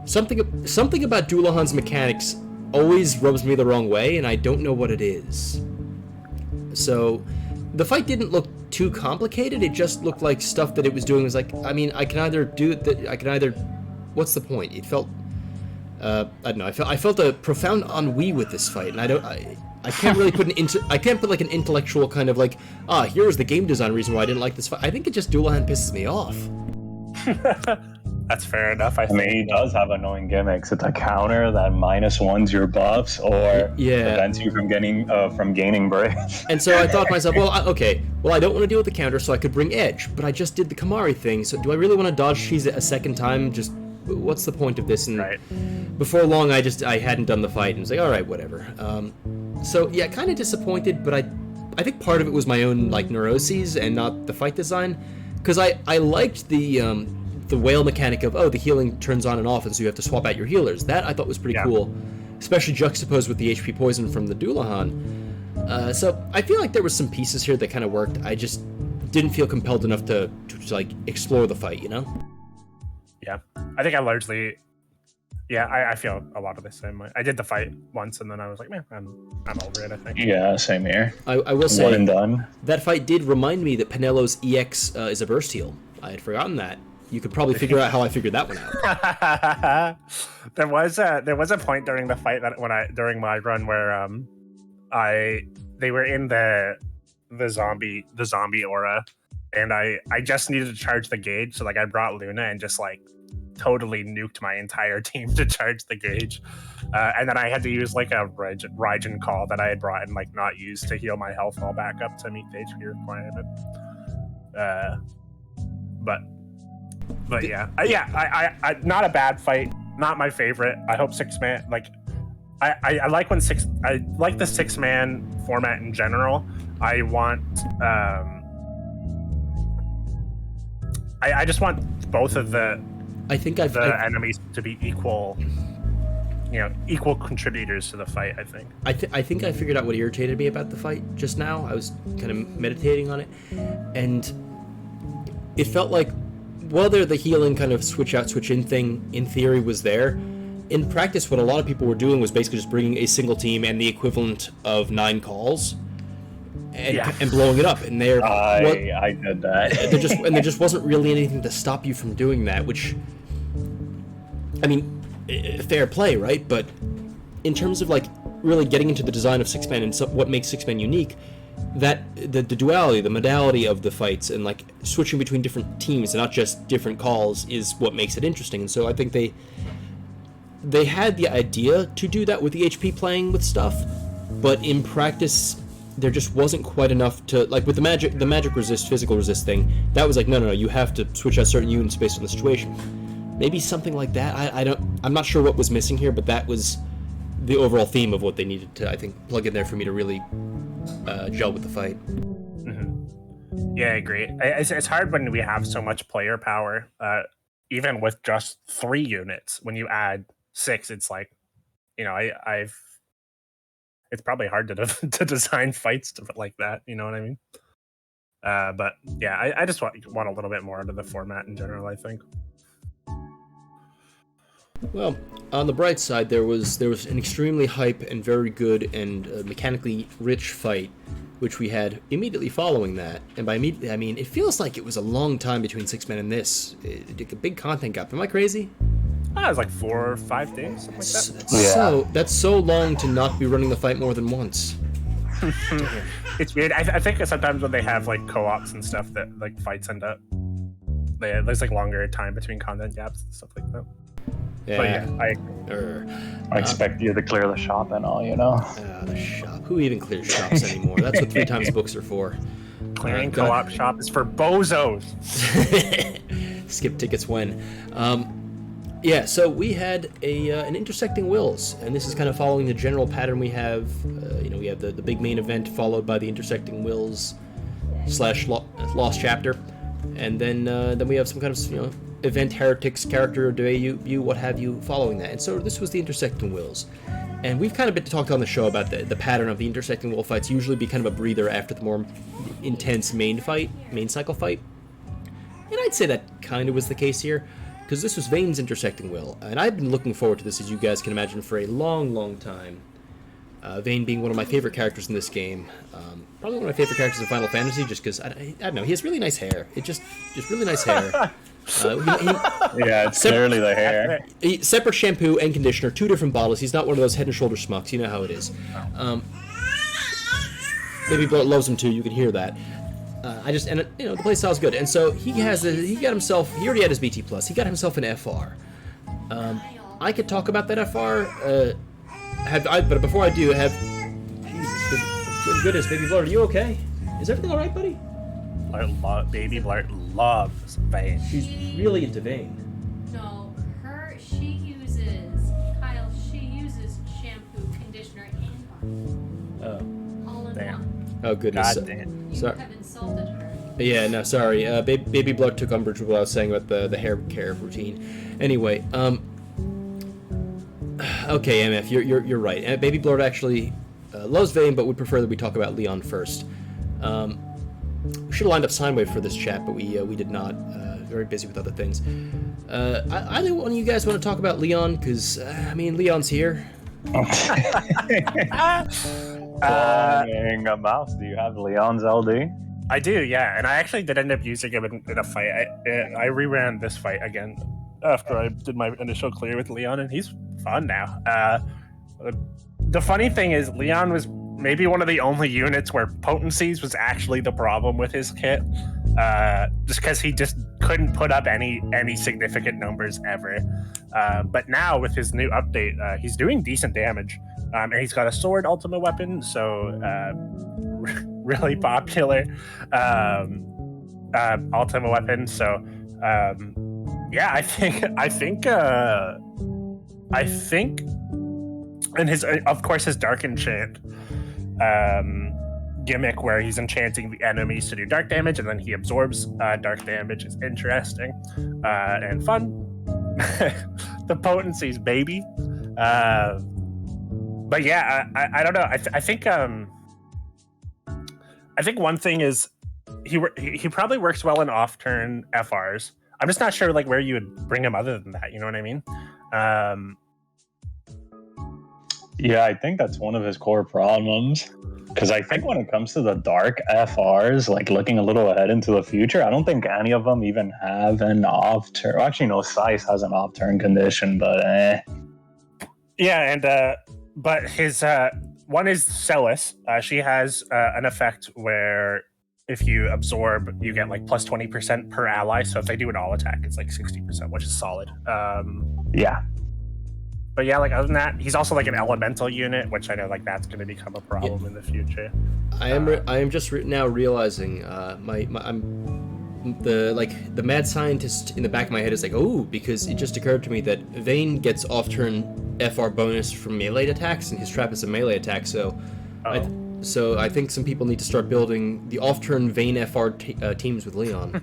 Something about Doulahan's mechanics always rubs me the wrong way, and I don't know what it is. So the fight didn't look too complicated. It just looked like stuff that it was doing was like, I mean, I can either what's the point? It felt I don't know. I felt a profound ennui with this fight, and I can't really put like an intellectual kind of like, here's the game design reason why I didn't like this fight. I think it just Doulahan pisses me off. That's fair enough. I mean, he does have annoying gimmicks. It's a counter that -1s your buffs or prevents you from gaining breath. And so I thought to myself, I don't want to deal with the counter, so I could bring Edge, but I just did the Kimari thing. So do I really want to dodge cheese it a second time? Just what's the point of this? And before long, I hadn't done the fight and was like, all right, whatever. So yeah, kind of disappointed, but I think part of it was my own like neuroses and not the fight design, because I liked the whale mechanic of the healing turns on and off, and so you have to swap out your healers. That I thought was pretty cool, especially juxtaposed with the HP poison from the Doulahan. So I feel like there was some pieces here that kind of worked. I just didn't feel compelled enough to like explore the fight, you know? Yeah, I think I largely. Yeah, I feel a lot of the same way. I did the fight once, and then I was like, man, I'm over it, I think. Yeah, same here. I will say, one and done. That fight did remind me that Penelo's EX is a burst heal. I had forgotten that. You could probably figure out how I figured that one out. There was a point during the fight that during my run where they were in the zombie aura, and I just needed to charge the gauge, so like I brought Luna and just like totally nuked my entire team to charge the gauge, and then I had to use like a Raijin call that I had brought and like not used to heal my health all back up to meet the HP requirement. But yeah, I not a bad fight, not my favorite. I hope 6-man like I like when I like the 6-man format in general. I want I just want both of the enemies to be equal, equal contributors to the fight. I think I figured out what irritated me about the fight just now. I was kind of meditating on it, and it felt like whether the healing kind of switch out, switch in thing in theory was there, in practice what a lot of people were doing was basically just bringing a single team and the equivalent of 9 calls and blowing it up. And I did that. there just wasn't really anything to stop you from doing that, which, I mean, fair play, right? But in terms of like really getting into the design of 6-man and what makes 6-man unique, that the duality, the modality of the fights, and like switching between different teams and not just different calls is what makes it interesting. And so I think they had the idea to do that with the HP playing with stuff, but in practice there just wasn't quite enough to, like with the magic resist, physical resist thing, that was like no, you have to switch out certain units based on the situation. Maybe something like that. I'm not sure what was missing here, but that was the overall theme of what they needed to, I think, plug in there for me to really gel with the fight. Mm-hmm. Yeah, I agree. It's hard when we have so much player power, even with just 3 units. When you add 6, it's like, you know, it's probably hard to design fights like that. You know what I mean? But yeah, I just want a little bit more out of the format in general, I think. Well, on the bright side, there was an extremely hype and very good and mechanically rich fight, which we had immediately following that. And by immediately, I mean it feels like it was a long time between 6 Men and this. A big content gap. Am I crazy? It was like 4 or 5 days, something like that. That's so long to not be running the fight more than once. It's weird. I think sometimes when they have like co-ops and stuff, that like fights end up, there's like longer time between content gaps and stuff like that. Yeah. But yeah, I expect you to clear the shop and all, you know. The shop. Who even clears shops anymore? That's what 3 times books are for. Clearing co-op shop is for bozos. Skip tickets when. Yeah, so we had an intersecting wills, and this is kind of following the general pattern we have. We have the big main event followed by the intersecting wills / lost chapter, and then we have some kind of event, heretics, character debut, what have you, following that. And so this was the intersecting wills, and we've kind of been talked on the show about the pattern of the intersecting will fights usually be kind of a breather after the more intense main cycle fight, and I'd say that kind of was the case here. Because this was Vayne's intersecting will, and I've been looking forward to this, as you guys can imagine, for a long time. Vayne being one of my favorite characters in this game, probably one of my favorite characters in Final Fantasy, just because I don't know, he has really nice hair. It just really nice hair. Yeah, it's clearly the hair. Separate shampoo and conditioner, 2 different bottles. He's not one of those Head and Shoulder schmucks. You know how it is. Maybe Blart loves him too. You can hear that. The playstyle's good, and so he already had his BT plus. He got himself an FR. I could talk about that FR. But before I do, Jesus, goodness, baby Blart, are you okay? Is everything all right, buddy? Baby Blart loves Vayne. She's really into Vayne. No, she uses shampoo, conditioner, and bar. Oh. All in Damn. one. Oh goodness. God damn. You Sorry. have insulted her. Yeah, no, sorry. Baby Blart took umbrage with what I was saying about the hair care routine. Anyway, okay, MF, you're right. Baby Blart actually loves Vayne, but would prefer that we talk about Leon first. We should have lined up Seinwave for this chat, but we did not. Very busy with other things. Either one of you guys want to talk about Leon? Because Leon's here. Playing a mouse. Do you have Leon's LD? I do, yeah, and I actually did end up using him in a fight. I reran this fight again after I did my initial clear with Leon, and he's fun now. The funny thing is, Leon was maybe one of the only units where potencies was actually the problem with his kit, just because he just couldn't put up any significant numbers ever. But now with his new update, he's doing decent damage, and he's got a sword ultimate weapon, so really popular ultimate weapon. So yeah, I think and his of course his dark enchant gimmick where he's enchanting the enemies to do dark damage and then he absorbs dark damage is interesting and fun. The potencies, baby. But yeah, I don't know. I think one thing is he probably works well in off-turn FRs. I'm just not sure like where you would bring him other than that. You know what I mean? Yeah, I think that's one of his core problems. Because I think when it comes to the dark FRs, like looking a little ahead into the future, I don't think any of them even have an off-turn. Well, actually, no, Sice has an off-turn condition, but Yeah, and but his one is Celis. She has an effect where if you absorb, you get like plus 20% per ally. So if they do an all attack, it's like 60%, which is solid. Yeah. But yeah, like other than that, he's also like an elemental unit, which I know like that's going to become a problem in the future. I am just now realizing the mad scientist in the back of my head is like, oh, because it just occurred to me that Vayne gets off-turn FR bonus from melee attacks, and his trap is a melee attack. So, I think some people need to start building the off-turn Vayne FR teams with Leon.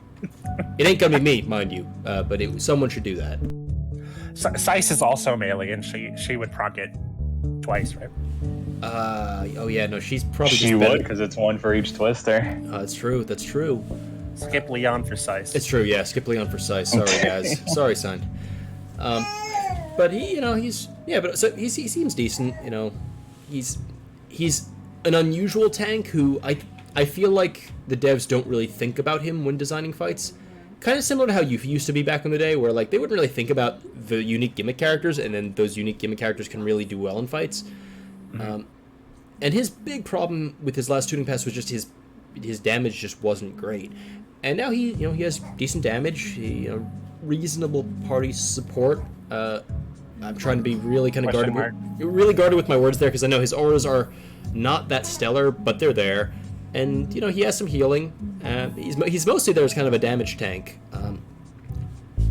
It ain't gonna be me, mind you, but someone should do that. Sice is also melee, and she would proc it twice, right? Oh yeah, no, she's probably She would, because it's one for each twister. That's true. That's true. Skip Leon for Sice. It's true, yeah. Skip Leon for Sice. Sorry, guys. Sorry, son. But he seems decent. You know, he's an unusual tank who I feel like the devs don't really think about him when designing fights. Kind of similar to how you used to be back in the day, where like they wouldn't really think about the unique gimmick characters, and then those unique gimmick characters can really do well in fights. Mm-hmm. And his big problem with his last tuning pass was just his damage just wasn't great. And now he has decent damage, reasonable party support. I'm trying to be really kind of guarded with my words there, because I know his auras are not that stellar, but they're there. And he has some healing. He's mostly there as kind of a damage tank.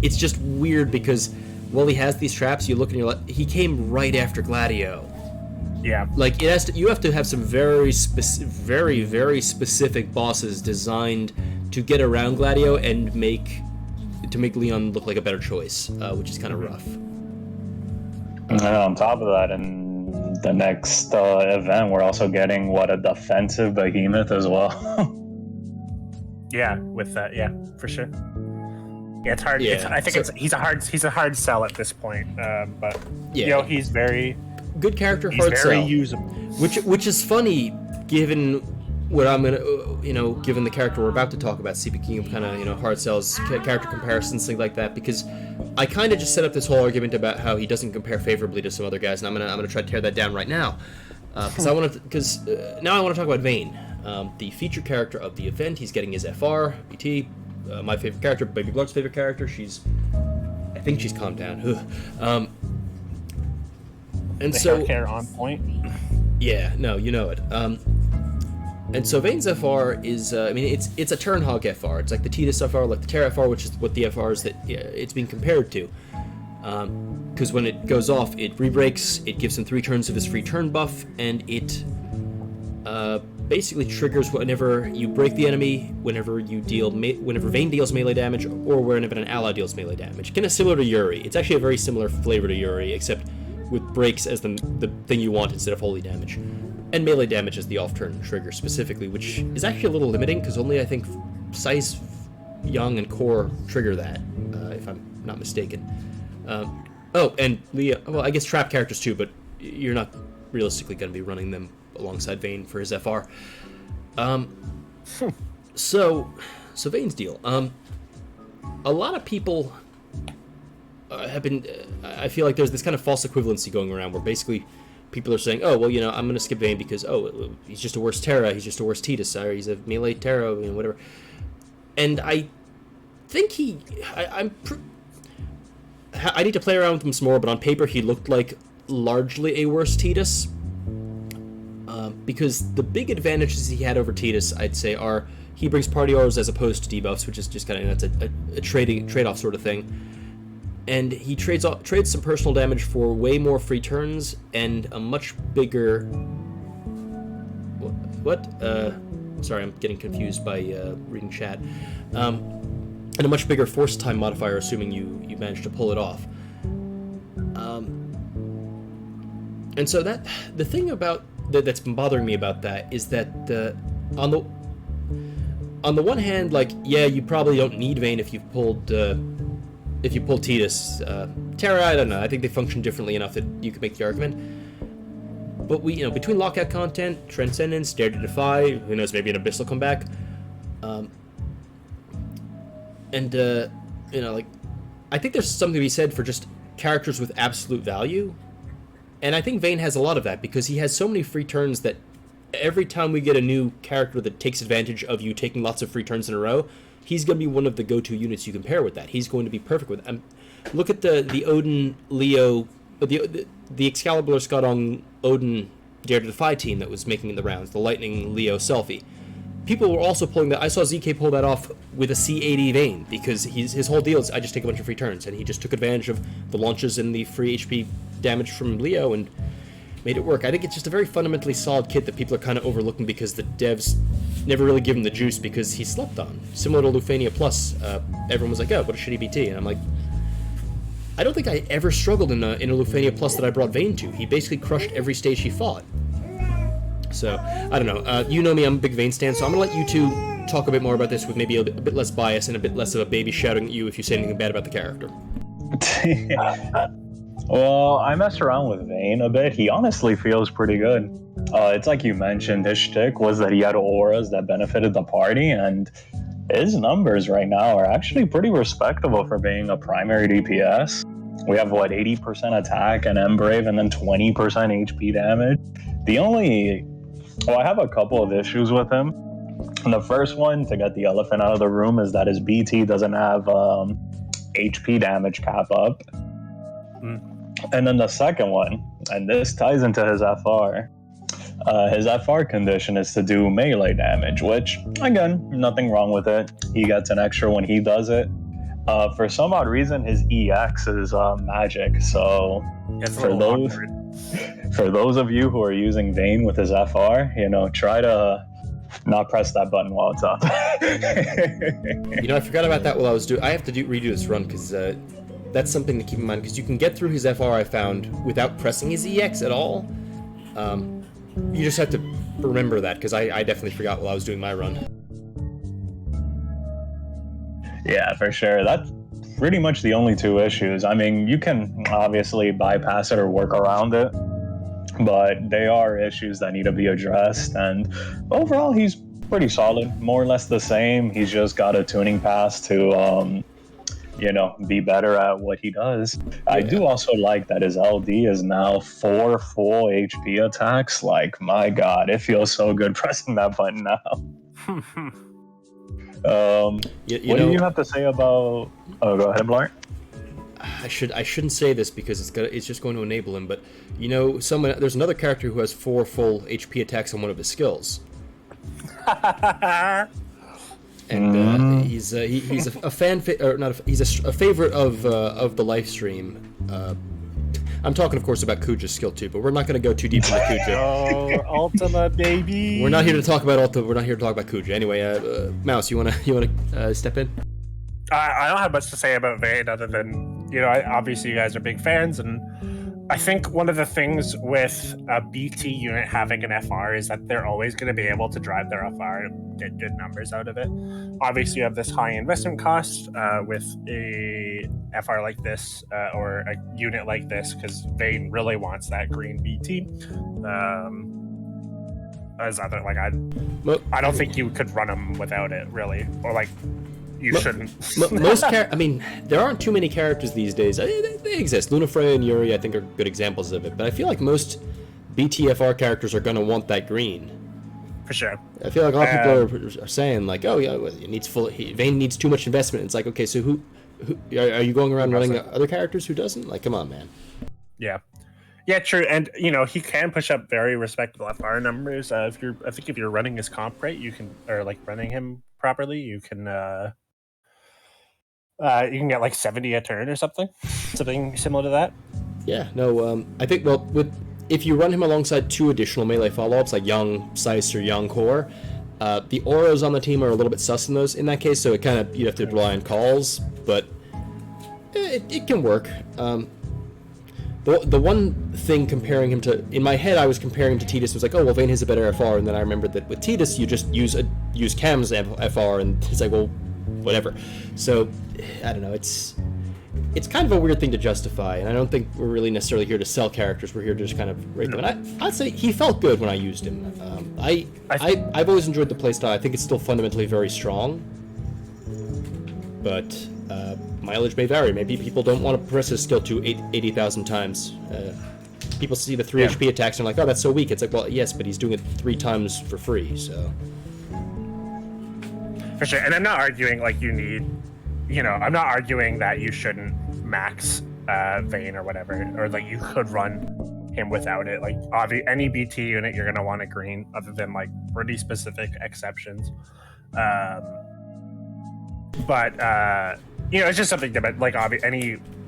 It's just weird because while he has these traps, you look and you're like, he came right after Gladio. Yeah. Like you have to have some very very specific bosses designed to get around Gladio and make Leon look like a better choice, which is kind of rough. And then on top of that, in the next event, we're also getting a defensive behemoth as well. Yeah, with that, yeah, for sure. Yeah, it's hard. Yeah, I think he's a hard sell at this point, but yeah, he's very good character, he's hard very sell. usable. Which is funny given what I'm gonna, given the character we're about to talk about. Speaking of kind of hard sells, character comparisons, things like that, because I kind of just set up this whole argument about how he doesn't compare favorably to some other guys, and I'm gonna try to tear that down right now, because now I want to talk about Vayne, the feature character of the event. He's getting his FR, BT, my favorite character, Baby Blurt's favorite character. I think she's calmed down. And the so hair care on point. Yeah, no, you know it. And so Vayne's FR is, it's a turn hog FR. It's like the Tidus FR, like the Terra FR, which is what the FR is that it's being compared to. Because when it goes off, it re-breaks, it gives him 3 turns of his free turn buff, and it basically triggers whenever you break the enemy, whenever Vayne deals melee damage, or whenever an ally deals melee damage. Kind of similar to Yuri. It's actually a very similar flavor to Yuri, except with breaks as the thing you want instead of holy damage. And melee damage is the off-turn trigger specifically, which is actually a little limiting, because only I think Sice, Young, and Core trigger that, if I'm not mistaken. And Leah, well, I guess trap characters too, but you're not realistically going to be running them alongside Vayne for his FR. So Vayne's deal. A lot of people have been. I feel like there's this kind of false equivalency going around where basically people are saying, oh, well, I'm going to skip Vayne because, he's just a worse Terra, he's just a worse Tidus, or he's a melee Terra, whatever. And I think I need to play around with him some more, but on paper he looked like largely a worse Tidus. Because the big advantages he had over Tidus, I'd say, are he brings party auras as opposed to debuffs, which is just kind of, that's a trade-off sort of thing. And he trades some personal damage for way more free turns and a much bigger... What? Sorry, I'm getting confused by reading chat. And a much bigger force time modifier, assuming you manage to pull it off. And so the thing about that's been bothering me about that is that on the one hand, like, yeah, you probably don't need Vayne if you've pulled Tidus. Terra, I don't know. I think they function differently enough that you could make the argument. But between lockout content, Transcendence, Dare to Defy, who knows, maybe an Abyss will come back. I think there's something to be said for just characters with absolute value. And I think Vayne has a lot of that because he has so many free turns that every time we get a new character that takes advantage of you taking lots of free turns in a row, he's going to be one of the go-to units you can pair with that. He's going to be perfect with it. Look at the Odin, Leo, the Excalibur Scott on Odin Dare to Defy team that was making the rounds, the Lightning Leo selfie. People were also pulling that. I saw ZK pull that off with a C80 Vayne because his whole deal is I just take a bunch of free turns, and he just took advantage of the launches and the free HP damage from Leo and made it work. I think it's just a very fundamentally solid kit that people are kind of overlooking because the devs never really give him the juice because he slept on. Similar to Lufania Plus, everyone was like, oh, what a shitty BT, and I'm like, I don't think I ever struggled in a Lufania Plus that I brought Vayne to. He basically crushed every stage he fought. So, I don't know. You know me, I'm a big Vayne stan, so I'm going to let you two talk a bit more about this with maybe a bit less bias and a bit less of a baby shouting at you if you say anything bad about the character. Well, I messed around with Vayne a bit. He honestly feels pretty good. It's like you mentioned, his shtick was that he had auras that benefited the party, and his numbers right now are actually pretty respectable for being a primary DPS. We have, 80% attack and M-Brave, and then 20% HP damage. I have a couple of issues with him. And the first one, to get the elephant out of the room, is that his BT doesn't have HP damage cap up. And then the second one, and this ties into his FR. His FR condition is to do melee damage, which, again, nothing wrong with it. He gets an extra when he does it. For some odd reason, his EX is magic, so for those of you who are using Vayne with his FR, try to not press that button while it's up. I forgot about that while I was I have to redo this run because that's something to keep in mind because you can get through his FR, I found, without pressing his EX at all. You just have to remember that because I definitely forgot while I was doing my run. Yeah, for sure. That's pretty much the only two issues. I mean, you can obviously bypass it or work around it, but they are issues that need to be addressed. And overall, he's pretty solid, more or less the same. He's just got a tuning pass to, be better at what he does. Yeah. I do also like that his LD is now 4 full HP attacks. Like, my God, it feels so good pressing that button now. What do you have to say about? Oh, go ahead, Blart. I shouldn't say this because it's just going to enable him. But there's another character who has 4 full HP attacks on one of his skills. And he's a fan or not? He's a favorite of the Lifestream. I'm talking, of course, about Kuja's skill too, but we're not going to go too deep into Kuja. Oh, Ultima, baby! We're not here to talk about Ultima. We're not here to talk about Kuja. Anyway, Mouse, you wanna step in? I don't have much to say about Vayne other than obviously you guys are big fans, and I think one of the things with a BT unit having an FR is that they're always going to be able to drive their FR and get good numbers out of it. Obviously, you have this high investment cost with a FR like this or a unit like this because Vayne really wants that green BT. I don't think you could run them without it, really, or you shouldn't. There aren't too many characters these days. They exist. Lunafreya and Yuri, I think, are good examples of it. But I feel like most BTFR characters are going to want that green. For sure. I feel like a lot of people are saying, oh, yeah, Vayne needs too much investment. It's like, okay, so who are you going around running other characters? Who doesn't? Come on, man. Yeah. Yeah, true. And, he can push up very respectable FR numbers. If you're running his comp right, you can, or running him properly, you can get 70 a turn or something similar to that. Yeah, no, I think, if you run him alongside 2 additional melee follow-ups like Young Seiss or Young Core, the auras on the team are a little bit sus in that case, so it kind of, you have to rely on calls, but it can work. The one thing comparing him to, in my head, I was comparing him to Tidus. It was like, oh, well, Vayne has a better FR, and then I remembered that with Tidus, you just use Cam's FR, and it's like, well, whatever. So, I don't know, it's kind of a weird thing to justify, and I don't think we're really necessarily here to sell characters. We're here to just kind of rate them. And I'd say he felt good when I used him. I've always enjoyed the playstyle. I think it's still fundamentally very strong, but mileage may vary. Maybe people don't want to press his skill to 80,000 times. people see the 3 HP attacks and are like, oh, that's so weak. It's like, well, yes, but he's doing it 3 times for free, so. For sure, and I'm not arguing like you need, I'm not arguing that you shouldn't max Vayne or whatever, or like you could run him without it. Like any BT unit you're gonna want a green, other than like pretty specific exceptions. But it's just something that like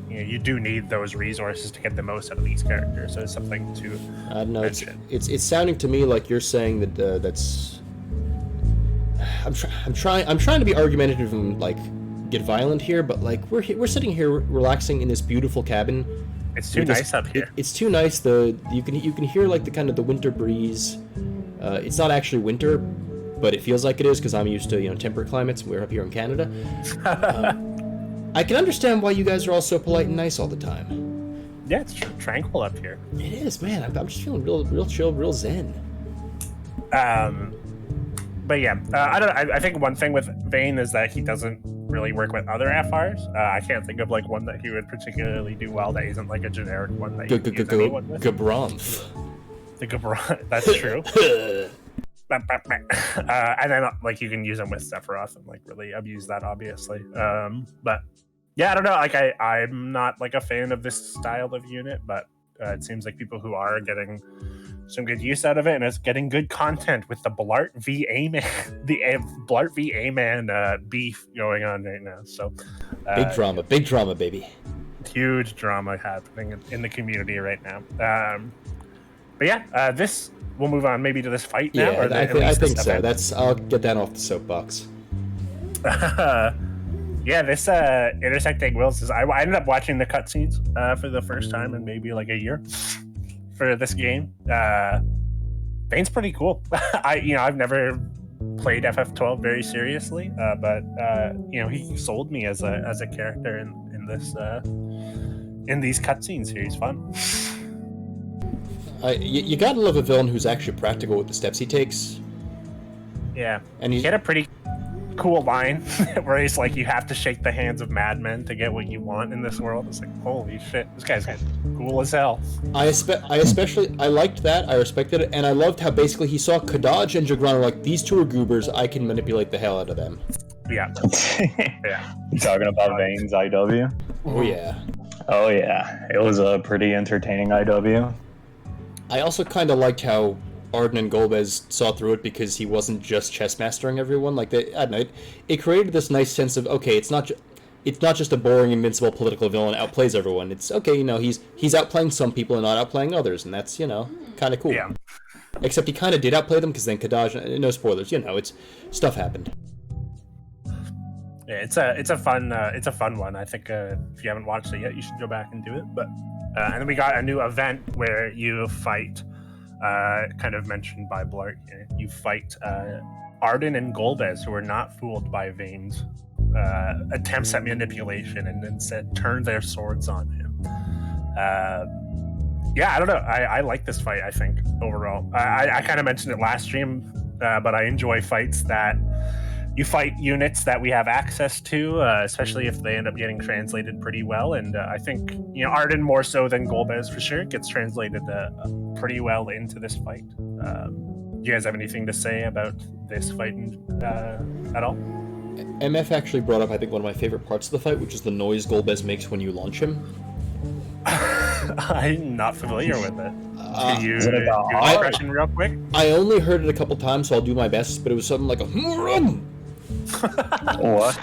you do need those resources to get the most out of these characters. So it's something to. I don't know. It's sounding to me like you're saying that that's. I'm trying to be argumentative and like get violent here, but like we're sitting here relaxing in this beautiful cabin. It's too nice up here. It's too nice. You can hear like the kind of the winter breeze. It's not actually winter, but it feels like it is because I'm used to temperate climates. We're up here in Canada. I can understand why you guys are all so polite and nice all the time. Yeah, it's tranquil up here. It is, man. I'm just feeling real chill, real zen. But yeah, I think one thing with Vayne is that he doesn't really work with other FRs. I can't think of like one that he would particularly do well that isn't like a generic one that you can use anyone with. Gabranth. The Gabranth, that's true. And then like you can use him with Sephiroth and like really abuse that, obviously. But yeah, I don't know. Like I'm not like a fan of this style of unit, but it seems like people who are getting some good use out of it, and it's getting good content with the Blart v A-Man, the Blart v A-Man beef going on right now. So big drama, baby. Huge drama happening in the community right now. But yeah, this we'll move on maybe to this fight now. Yeah, I think so. I'll get that off the soapbox. Yeah, this intersecting wills is. I ended up watching the cutscenes for the first time in maybe like a year for this game. Vayne's pretty cool. I've never played FF12 very seriously, but he sold me as a character in this in these cutscenes here. He's fun. You gotta love a villain who's actually practical with the steps he takes. Yeah, and he had a pretty cool line where he's like, you have to shake the hands of madmen to get what you want in this world. It's like, holy shit, this guy's cool as hell. I liked that, I respected it, and I loved how basically he saw Kadaj and Jagran like, these two are goobers, I can manipulate the hell out of them. Yeah. Yeah. You talking about Vayne's IW? Oh yeah. Oh yeah, it was a pretty entertaining IW. I also kind of liked how Arden and Golbez saw through it because he wasn't just chess mastering everyone. Like I don't know, it created this nice sense of okay, it's not just a boring invincible political villain that outplays everyone. It's okay, he's outplaying some people and not outplaying others, and that's kind of cool. Yeah. Except he kind of did outplay them because then Kadaj, no spoilers, it's stuff happened. Yeah, it's a fun one. I think if you haven't watched it yet, you should go back and do it. But and then we got a new event where you fight. Kind of mentioned by Blart here. You fight Arden and Golbez, who are not fooled by Vayne's attempts at manipulation and instead turn their swords on him. Yeah, I don't know. I like this fight, I think, overall. I kind of mentioned it last stream, but I enjoy fights that you fight units that we have access to, especially if they end up getting translated pretty well. And I think, Arden more so than Golbez for sure gets translated pretty well into this fight. Do you guys have anything to say about this fight at all? MF actually brought up, I think, one of my favorite parts of the fight, which is the noise Golbez makes when you launch him. I'm not familiar with it. Can you do an impression real quick? I only heard it a couple times, so I'll do my best, but it was something like a... What?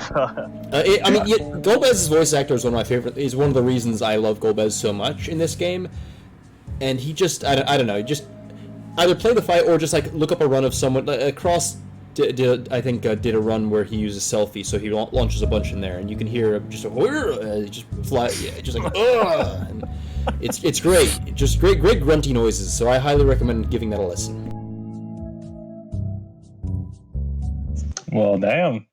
Golbez's voice actor is one of my favorite. He's one of the reasons I love Golbez so much in this game, and he just I don't know, just either play the fight or just like look up a run of someone. Cross did a run where he uses selfie, so he launches a bunch in there, and you can hear just fly, just like and it's great, just great grunty noises. So I highly recommend giving that a listen. Well, damn.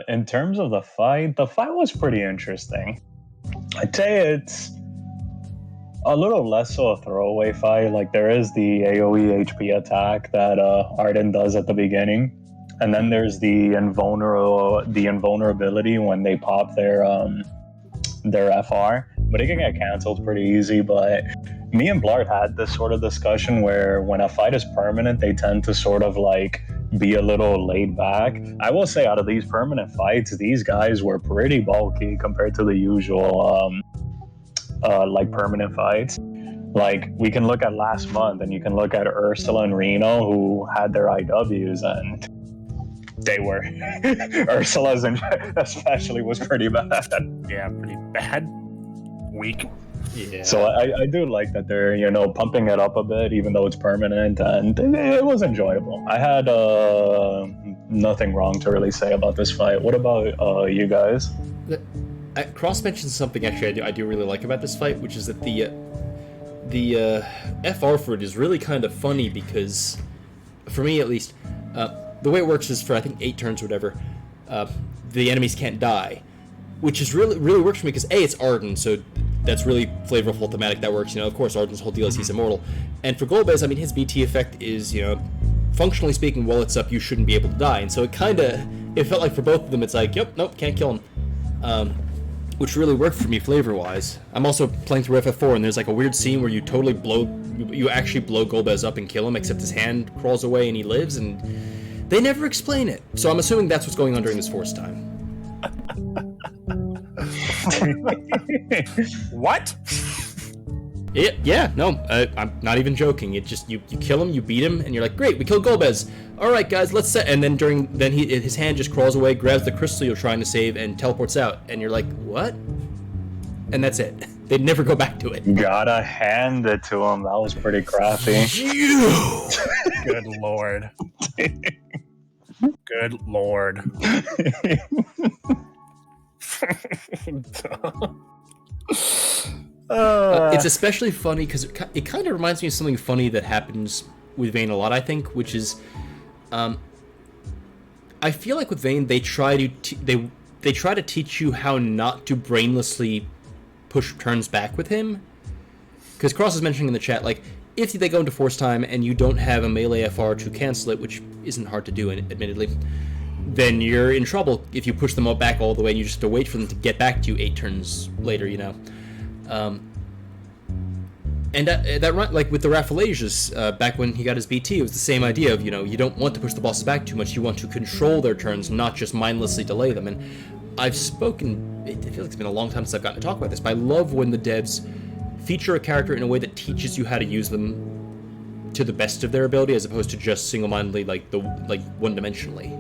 In terms of the fight was pretty interesting. I'd say it's a little less so a throwaway fight. Like, there is the AoE HP attack that Arden does at the beginning, and then there's the invulnerability when they pop their FR. but it can get canceled pretty easy. But me and Blart had this sort of discussion where when a fight is permanent, they tend to sort of like be a little laid back. I will say, out of these permanent fights, these guys were pretty bulky compared to the usual like permanent fights. Like, we can look at last month, and you can look at Ursula and Reno, who had their IWs, and they were Ursula's, especially, was pretty bad. Yeah, pretty bad. Weak. Yeah. So I do like that they're, you know, pumping it up a bit, even though it's permanent, and it was enjoyable. I had nothing wrong to really say about this fight. What about you guys? Cross mentioned something actually I do really like about this fight, which is that the FR for it is really kind of funny because, for me at least, the way it works is for I think 8 turns or whatever, the enemies can't die, which is really works for me because A, it's Arden, so that's really flavorful thematic. That works, you know. Of course, Arden's whole deal is he's immortal, and for Golbez, I mean, his BT effect is, you know, functionally speaking, while it's up, you shouldn't be able to die, and so it felt like for both of them, it's like, yep, nope, can't kill him. Which really worked for me flavor-wise. I'm also playing through FF4, and there's like a weird scene where you actually blow Golbez up and kill him, except his hand crawls away and he lives, and they never explain it. So I'm assuming that's what's going on during this Force time. What? I'm not even joking. It just, you kill him, you beat him, and you're like, great, we killed Golbez. All right, guys, let's set. And then his hand just crawls away, grabs the crystal you're trying to save, and teleports out. And you're like, what? And that's it. They never go back to it. Gotta hand it to him. That was pretty crappy. Good lord. Good lord. It's especially funny because it kind of reminds me of something funny that happens with Vayne a lot, I think, which is, I feel like with Vayne they try to teach you how not to brainlessly push turns back with him. Because Cross is mentioning in the chat, like, if they go into Force time and you don't have a melee FR to cancel it, which isn't hard to do, admittedly, then you're in trouble if you push them all back all the way and you just have to wait for them to get back to you 8 turns later, you know. And that run, like with the Raffalasias, back when he got his BT, it was the same idea of, you know, you don't want to push the bosses back too much, you want to control their turns, not just mindlessly delay them. And I've spoken, it feels like it's been a long time since I've gotten to talk about this, but I love when the devs feature a character in a way that teaches you how to use them to the best of their ability, as opposed to just single-mindedly, like one-dimensionally.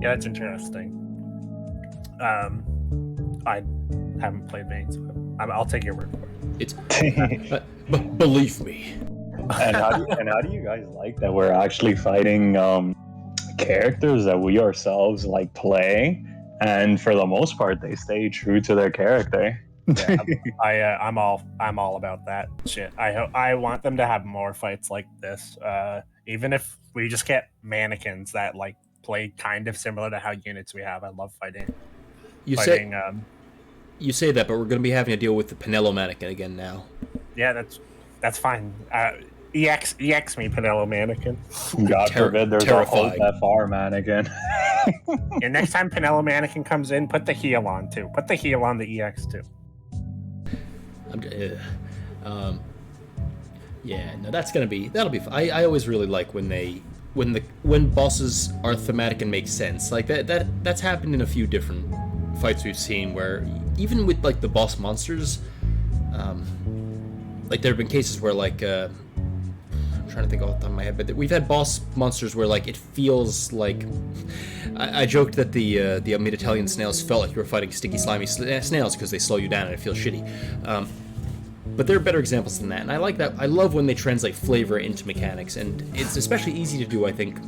Yeah, that's interesting. I haven't played Vayne, so I'll take your word for it. It's believe me. And how do you guys like that we're actually fighting characters that we ourselves like play, and for the most part they stay true to their character? Yeah, I'm all about that shit. I want them to have more fights like this. Even if we just get mannequins that like play kind of similar to how units we have. I love fighting. You say that, but we're going to be having to deal with the Pinello mannequin again now. Yeah, that's fine. EX me, Pinello mannequin. God forbid there's terrifying. a whole FR mannequin. And next time Pinello mannequin comes in, put the heal on too. Put the heal on the EX too. Yeah, no, that'll be fun. I always really like when bosses are thematic and make sense. Like that's happened in a few different fights we've seen, where even with like the boss monsters, like there have been cases where like I'm trying to think off the top of my head, but we've had boss monsters where like it feels like I joked that the mid-Italian snails felt like you were fighting sticky, slimy snails because they slow you down and it feels shitty. But there are better examples than that, and I like that. I love when they translate flavor into mechanics, and it's especially easy to do, I think,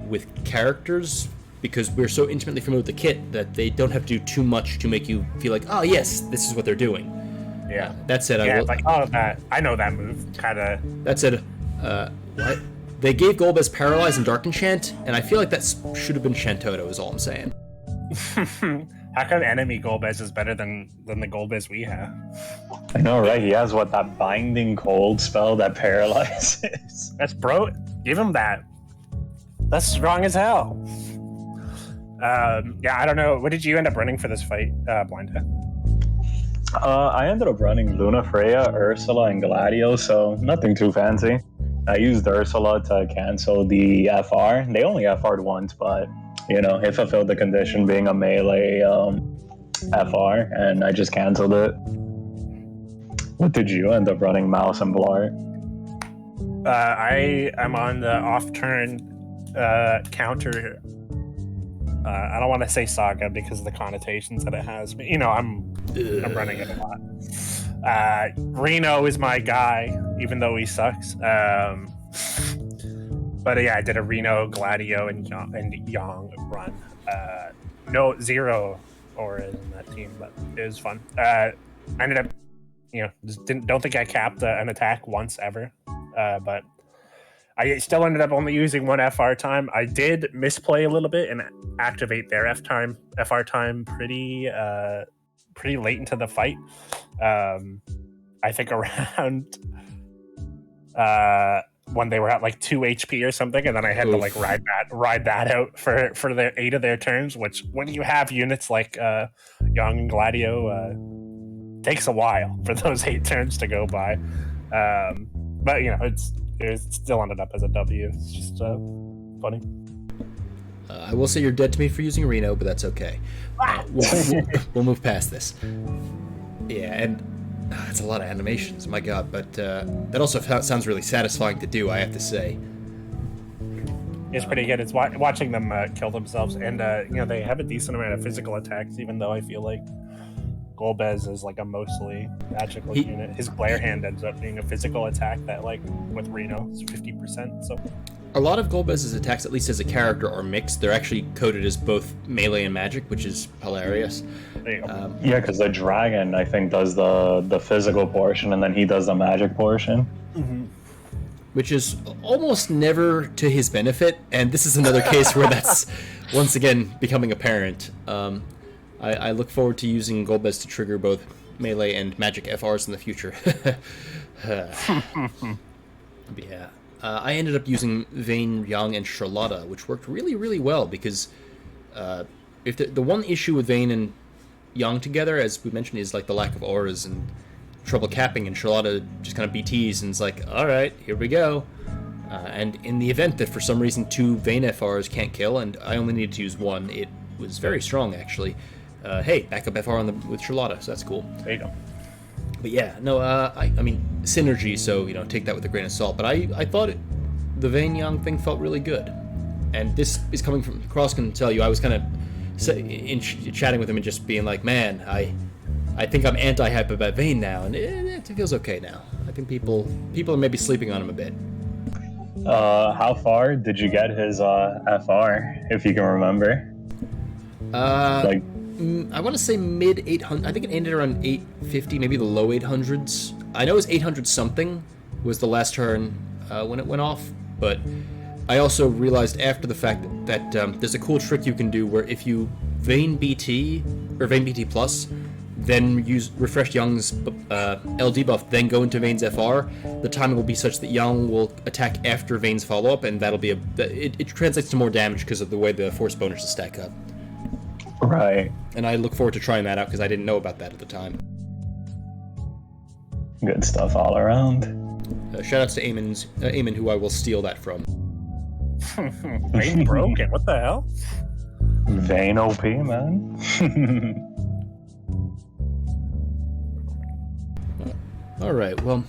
with characters, because we're so intimately familiar with the kit that they don't have to do too much to make you feel like, oh yes, this is what they're doing. Yeah. That said, I know that move, kind of. That said, what? They gave Golbez Paralyze and Dark Enchant, and I feel like that should have been Shantoto, is all I'm saying. How come enemy Golbez is better than the Golbez we have? I know, right? He has that binding cold spell that paralyzes. That's bro. Give him that. That's strong as hell. Yeah, I don't know. What did you end up running for this fight, Blinda? I ended up running Luna Freya, Ursula, and Gladio, so nothing too fancy. I used Ursula to cancel the FR. They only FR'd once, but it fulfilled the condition being a melee FR, and I just canceled it. What did you end up running, Mouse and Blart? I am on the off-turn counter. I don't want to say Saga because of the connotations that it has, but I'm running it a lot. Reno is my guy, even though he sucks. But yeah, I did a Reno, Gladio, and Yang run. No, zero Aura in that team, but it was fun. I ended up, don't think I capped an attack once ever, but I still ended up only using one FR time. I did misplay a little bit and activate their FR time pretty late into the fight. I think around when they were at like 2 HP or something, and then I had to like ride that out for their 8 of their turns. Which when you have units like Young and Gladio, takes a while for those 8 turns to go by. But it still ended up as a W. It's just funny. I will say you're dead to me for using Reno, but that's okay. We'll move past this. Yeah, and it's a lot of animations, my god, but that also sounds really satisfying to do, I have to say. It's pretty good. It's watching them kill themselves, and they have a decent amount of physical attacks, even though I feel like Golbez is like a mostly magical unit. His Glare Hand ends up being a physical attack that, like, with Reno, is 50%. So a lot of Golbez's attacks, at least as a character, are mixed. They're actually coded as both melee and magic, which is hilarious. There you go. Yeah, because the dragon, I think, does the physical portion, and then he does the magic portion. Mm-hmm. Which is almost never to his benefit, and this is another case where that's once again becoming apparent. I look forward to using Golbez to trigger both melee and magic FRs in the future. But yeah. I ended up using Vayne, Yang, and Charlotta, which worked really, really well, because if the one issue with Vayne and Yang together, as we mentioned, is like the lack of auras and trouble capping, and Charlotta just kind of BTs, and it's like, alright, here we go. And in the event that for some reason 2 Vayne FRs can't kill, and I only needed to use 1, it was very strong, actually. Hey, backup FR with Charlotta, so that's cool. There you go. But yeah, no, I mean, synergy, so, take that with a grain of salt. But I thought the Vayne Yang thing felt really good. And this is coming from, Cross can tell you, I was kind of chatting with him and just being like, man, I think I'm anti-hype about Vayne now, and it feels okay now. I think people are maybe sleeping on him a bit. How far did you get his FR, if you can remember? I want to say mid 800. I think it ended around 850, maybe the low 800s. I know it was 800 something was the last turn when it went off, but I also realized after the fact that there's a cool trick you can do where if you Vayne BT or Vayne BT plus, then use refresh Young's LD buff, then go into Vayne's FR, the timing will be such that Young will attack after Vayne's follow up, and that'll be it translates to more damage because of the way the force bonuses stack up. Right. And I look forward to trying that out because I didn't know about that at the time. Good stuff all around. Shoutouts to Eamon, who I will steal that from. Vayne broken. What the hell? Vayne OP, man. All right, well,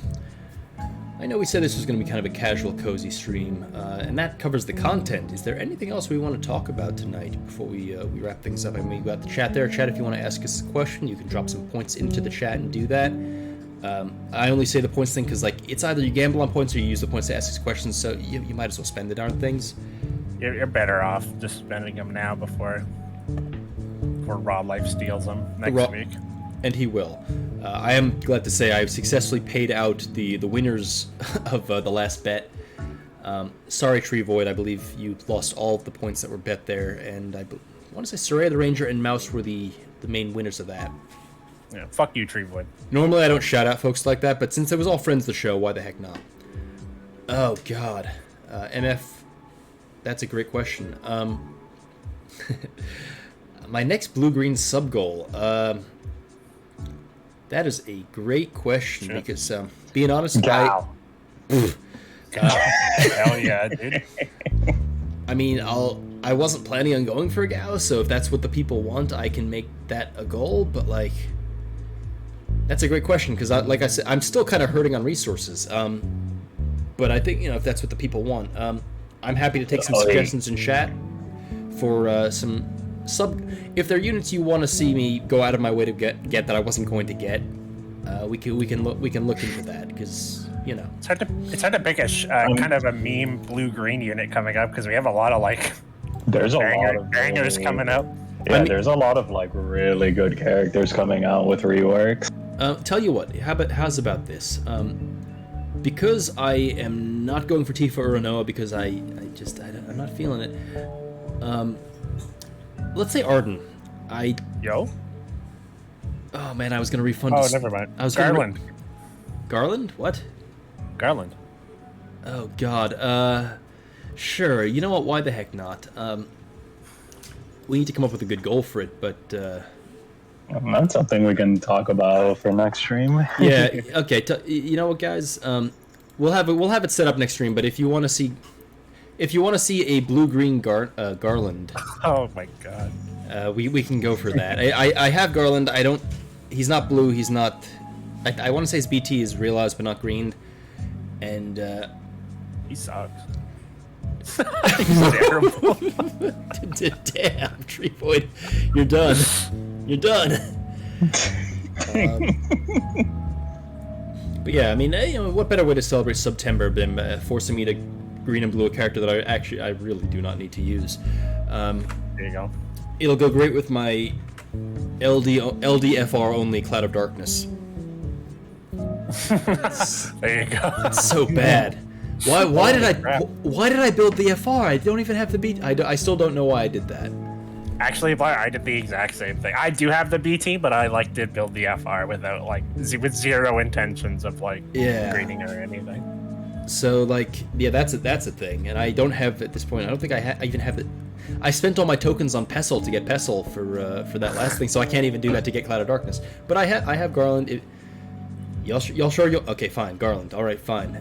I know we said this was going to be kind of a casual, cozy stream, and that covers the content. Is there anything else we want to talk about tonight before we wrap things up? I mean, we got the chat there. Chat, if you want to ask us a question, you can drop some points into the chat and do that. I only say the points thing because, like, it's either you gamble on points or you use the points to ask us questions, so you might as well spend the darn things. You're better off just spending them now before Raw Life steals them next week. And he will. I am glad to say I've successfully paid out the winners of the last bet. Sorry, Tree Void, I believe you lost all of the points that were bet there, and I want to say Soraya the Ranger and Mouse were the main winners of that. Yeah, fuck you, Tree Void. Normally I don't shout out folks like that, but since it was all friends of the show, why the heck not? Oh, God. MF, that's a great question. My next blue-green sub-goal. That is a great question because, being honest, Gal. Hell yeah, dude. I mean, I wasn't planning on going for a Gao, so if that's what the people want, I can make that a goal. But like, that's a great question because, like I said, I'm still kind of hurting on resources. But I think if that's what the people want, I'm happy to take some suggestions in chat for some sub. If there are units you want to see me go out of my way to get that I wasn't going to get, we can look into that because it's hard to pick a kind of a meme blue-green unit coming up because we have a lot of like there's a lot of bangers coming up. Yeah, there's a lot of like really good characters coming out with reworks. Tell you what, how's about this? Because I am not going for Tifa or Renoa because I'm not feeling it. Let's say Arden. Yo. Oh man, I was gonna refund. Oh, never mind. I was Garland. Garland? What? Garland. Oh god. Sure. You know what? Why the heck not? We need to come up with a good goal for it, but. That's something we can talk about for next stream. Yeah. Okay. You know what, guys? We'll have it set up next stream. But if you want to see a blue-green Garland, oh my god, we can go for that. I have Garland. He's not blue. He's not. I want to say his BT is realized but not greened, and he sucks. He's terrible. Damn, Tree Void, you're done. You're done. But yeah, I mean, what better way to celebrate September than forcing me to green and blue a character that I really do not need to use. There you go. It'll go great with my LDFR only Cloud of Darkness. There you go. It's so bad. Why did I build the FR? I don't even have the BT. I still don't know why I did that. Actually, I did the exact same thing. I do have the BT, but I did build the FR without with zero intentions of greening or anything. So that's a thing, and I don't have at this point. I don't think I even have it. I spent all my tokens on Pestle to get Pestle for that last thing, so I can't even do that to get Cloud of Darkness. But I have Garland. Y'all sure? Okay, fine. Garland. All right, fine.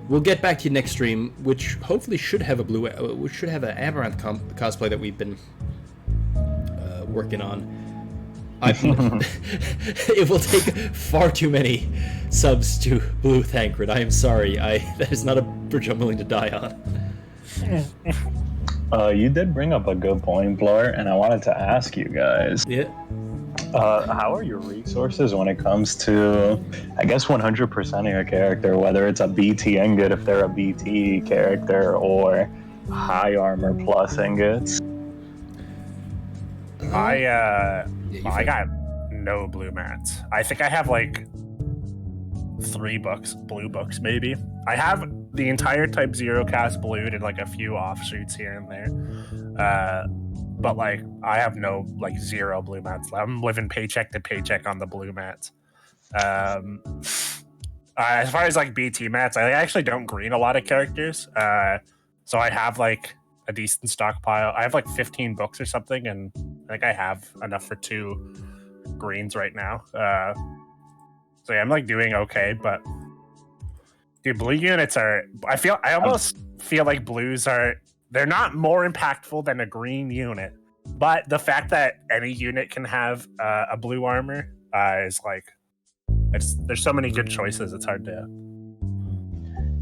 We'll get back to you next stream, which hopefully should have an Amaranth cosplay that we've been working on. It will take far too many subs to Blue Thancred. I am sorry. That is not a bridge I'm willing to die on. You did bring up a good point, Blart, and I wanted to ask you guys. Yeah. How are your resources when it comes to, I guess, 100%ing your character, whether it's a BT ingot if they're a BT character or high armor plus ingots? I got no blue mats. I think I have 3 books, blue books maybe. I have the entire Type 0 cast blued and a few offshoots here and there. But I have no 0 blue mats. I'm living paycheck to paycheck on the blue mats. As far as BT mats, I actually don't green a lot of characters. So I have a decent stockpile. I have 15 books or something, and I think I have enough for 2 greens right now. So yeah, I'm doing okay, but dude, blue units are. I almost feel like blues are. They're not more impactful than a green unit, but the fact that any unit can have a blue armor is there's so many good choices. It's hard to.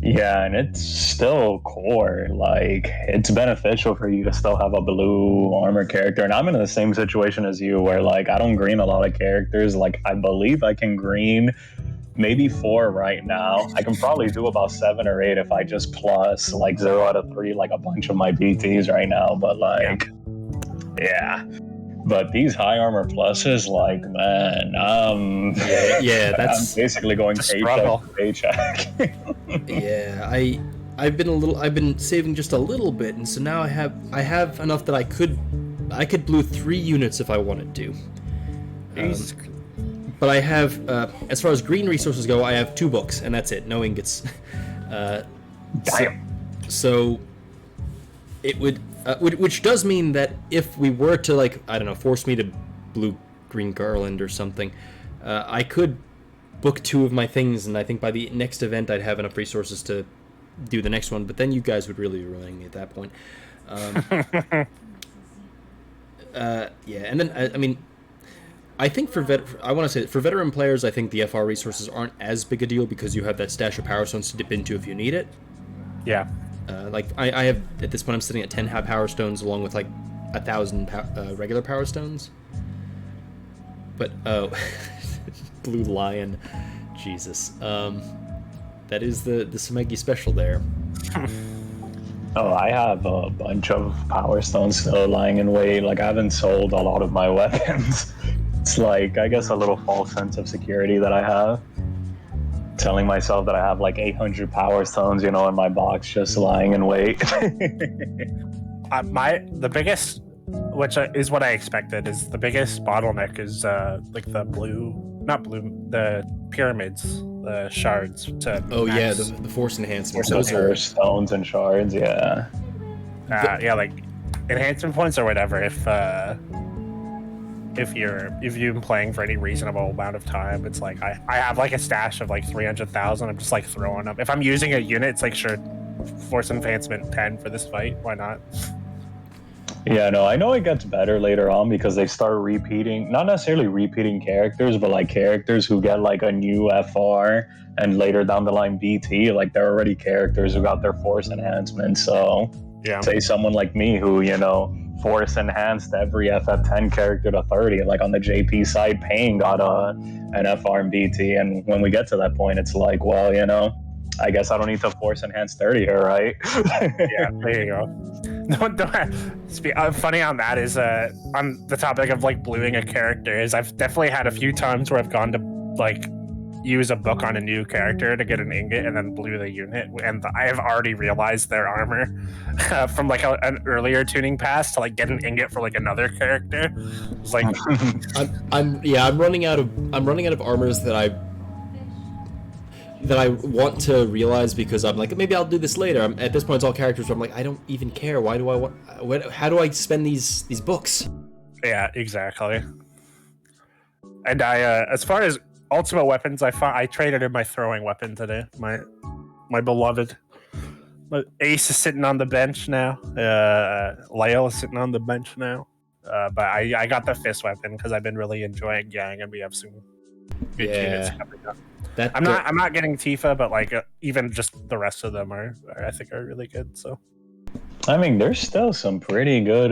Yeah, and it's still core. It's beneficial for you to still have a blue armor character. And I'm in the same situation as you where, I don't green a lot of characters. I believe I can green maybe 4 right now. I can probably do about 7 or 8 if I just plus, 0 out of 3, a bunch of my BTs right now. But, yeah. But these high armor pluses, man, that's I'm basically going paycheck to paycheck. Yeah, I've been saving just a little bit, and so now I have enough that I could blue 3 units if I wanted to. But I have, as far as green resources go, I have 2 books, and that's it. No ingots. Damn. So it would, Which does mean that if we were to, like, I don't know, force me to blue-green garland or something, I could book 2 of my things, and I think by the next event I'd have enough resources to do the next one, but then you guys would really be ruining me at that point. Yeah, and then, I mean, I think for veteran players, I think the FR resources aren't as big a deal because you have that stash of power stones to dip into if you need it. Yeah. Like, I have, at this point, I'm sitting at 10 power stones along with, like, 1,000 regular power stones. But, oh, Blue Lion, Jesus. That is the Semegi special there. Oh, I have a bunch of power stones still lying in wait. Like, I haven't sold a lot of my weapons. It's like, I guess, a little false sense of security that I have. Telling myself that I have like 800 power stones, in my box just lying in wait. The biggest, which is what I expected, is the biggest bottleneck is like the pyramids, the shards. Oh yeah, the force enhancements. Those are stones and shards. Yeah. Yeah, like enhancement points or whatever. If you've been playing for any reasonable amount of time, it's like I have like a stash of like 300,000. I'm just like throwing them. If I'm using a unit, it's like, sure, force advancement 10 for this fight. Why not? Yeah, no, I know it gets better later on because they start repeating, not necessarily repeating characters, but like characters who get like a new FR and later down the line BT, like they're already characters who got their force enhancement. So yeah, say someone like me who, force enhanced every FF10 character to 30, like on the JP side, Pain got an FR and BT, and when we get to that point, it's like, well, I guess I don't need to force enhance 30 here, right? Yeah, there you go. Funny on that is on the topic of like bluing a character is I've definitely had a few times where I've gone to like use a book on a new character to get an ingot and then blue the unit, and I have already realized their armor from like an earlier tuning pass to like get an ingot for like another character. It's like I'm running out of armors that I want to realize because I'm like, maybe I'll do this later. At this point, it's all characters where I'm like, I don't even care. Why do I want? How do I spend these books? Yeah, exactly. And I, as far as ultimate weapons, I traded in my throwing weapon today. My beloved. Ace is sitting on the bench now. Lyle is sitting on the bench now. But I got the fist weapon because I've been really enjoying Yang, and we have some good units coming up. I'm not getting Tifa, but like even just the rest of them are I think are really good. So I mean, there's still some pretty good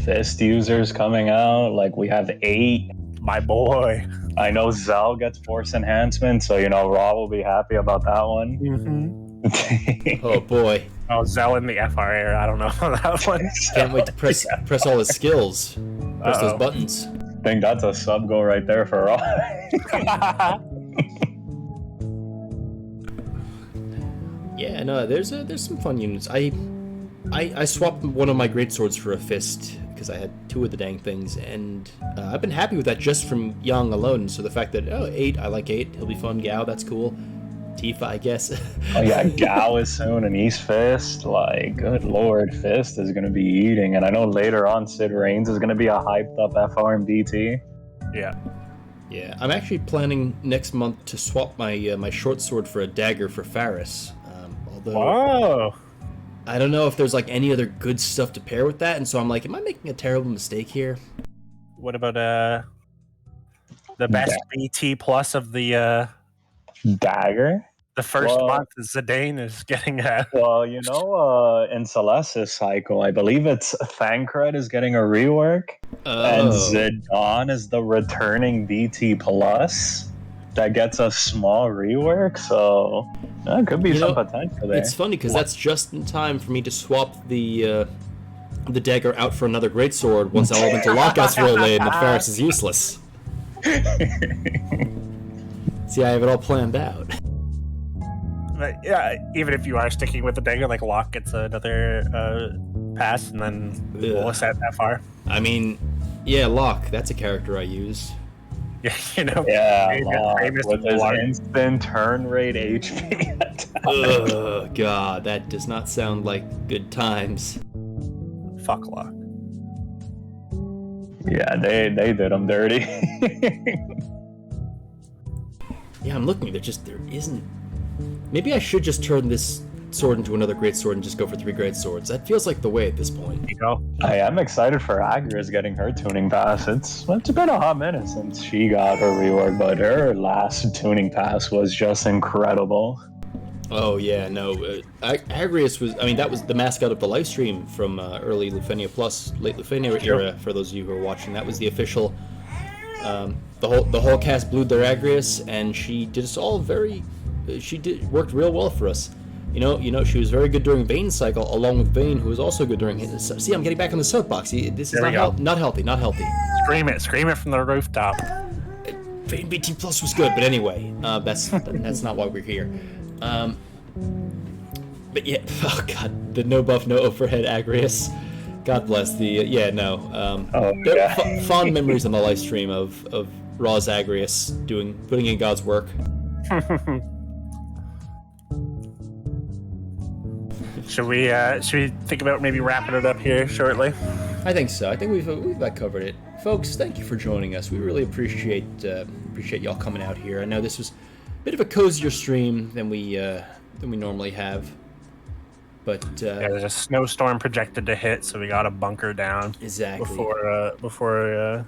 fist users coming out. Like we have 8. My boy. I know Zell gets force enhancement, so Raw will be happy about that one. Mm-hmm. Oh boy. Oh, Zell in the FR era. I don't know that one. Can't wait to press all his skills. Press those buttons. I think that's a sub goal right there for Raw. Yeah, no, there's some fun units. I swapped one of my greatswords for a fist because I had 2 of the dang things, and I've been happy with that just from Yang alone. So the fact that 8, I like 8, he'll be fun. Gao, that's cool. Tifa, I guess. Oh yeah, Gao is soon, and East Fist. Like, good lord, Fist is gonna be eating, and I know later on Sid Reigns is gonna be a hyped up FR and BT. Yeah. Yeah, I'm actually planning next month to swap my my short sword for a dagger for Faris. Although I don't know if there's like any other good stuff to pair with that, and so I'm like, am I making a terrible mistake here? What about the best BT plus of the dagger? The first month Zidane is getting a... Well, in Celeste's cycle, I believe it's Thancred is getting a rework, and Zidane is the returning BT plus that gets a small rework, so it could be some potential there. It's funny because that's just in time for me to swap the dagger out for another greatsword once elemental lockouts roll in, but Faris is useless. See, I have it all planned out. But yeah, even if you are sticking with the dagger, like Locke gets another pass, and then Willis at FR. I mean, yeah, Locke, that's a character I use. Yeah, famous with his instant turn rate HP. Oh god, that does not sound like good times. fuck luck. Yeah, they did him dirty. Yeah, I'm looking. There isn't. Maybe I should just turn this sword into another great sword and just go for 3 great swords. That feels like the way at this point. You go. I am excited for Agrias getting her tuning pass. It's been a hot minute since she got her rework, but her last tuning pass was just incredible. Oh yeah, no. Agrias was. I mean, that was the mascot of the Lifestream from early Lufenia Plus, late Lufenia era. For those of you who are watching, that was the official. The whole cast blew their Agrias, and she did us all very. Worked real well for us. You know, she was very good during Vayne's cycle, along with Vayne, who was also good during his. See, I'm getting back on the soapbox. This is not healthy. Not healthy. Scream it from the rooftop. Vayne BT Plus was good, but anyway, that's not why we're here. But yeah, oh god, the no buff, no overhead Agrias. God bless the fond memories on the live stream of Raw's Agrias putting in God's work. Should we think about maybe wrapping it up here shortly? I think so. I think we've about covered it, folks. Thank you for joining us. We really appreciate y'all coming out here. I know this was a bit of a cozier stream than we normally have, but there's a snowstorm projected to hit, so we got to bunker down exactly before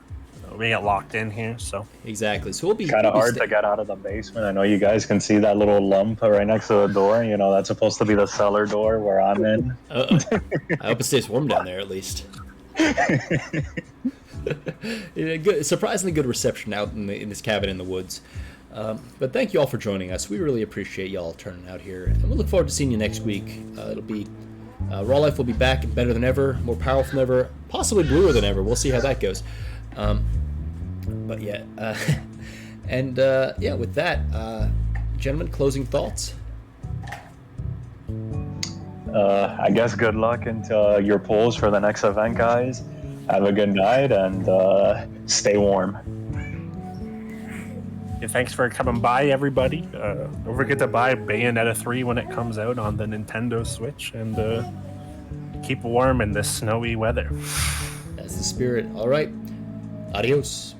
we get locked in here. So exactly. So we'll be kind of hard to get out of the basement. I know you guys can see that little lump right next to the door. You know, that's supposed to be the cellar door where I'm in. I hope it stays warm down there at least. Surprisingly good reception out in this cabin in the woods. But thank you all for joining us. We really appreciate y'all turning out here, and we look forward to seeing you next week. It'll be Raw Life will be back and better than ever, more powerful than ever, possibly bluer than ever. We'll see how that goes. But yeah, with that, gentlemen, closing thoughts. I guess good luck into your polls for the next event, guys. Have a good night and stay warm. Yeah, thanks for coming by, everybody. Don't forget to buy Bayonetta 3 when it comes out on the Nintendo Switch, and keep warm in this snowy weather. That's the spirit. All right. Adios.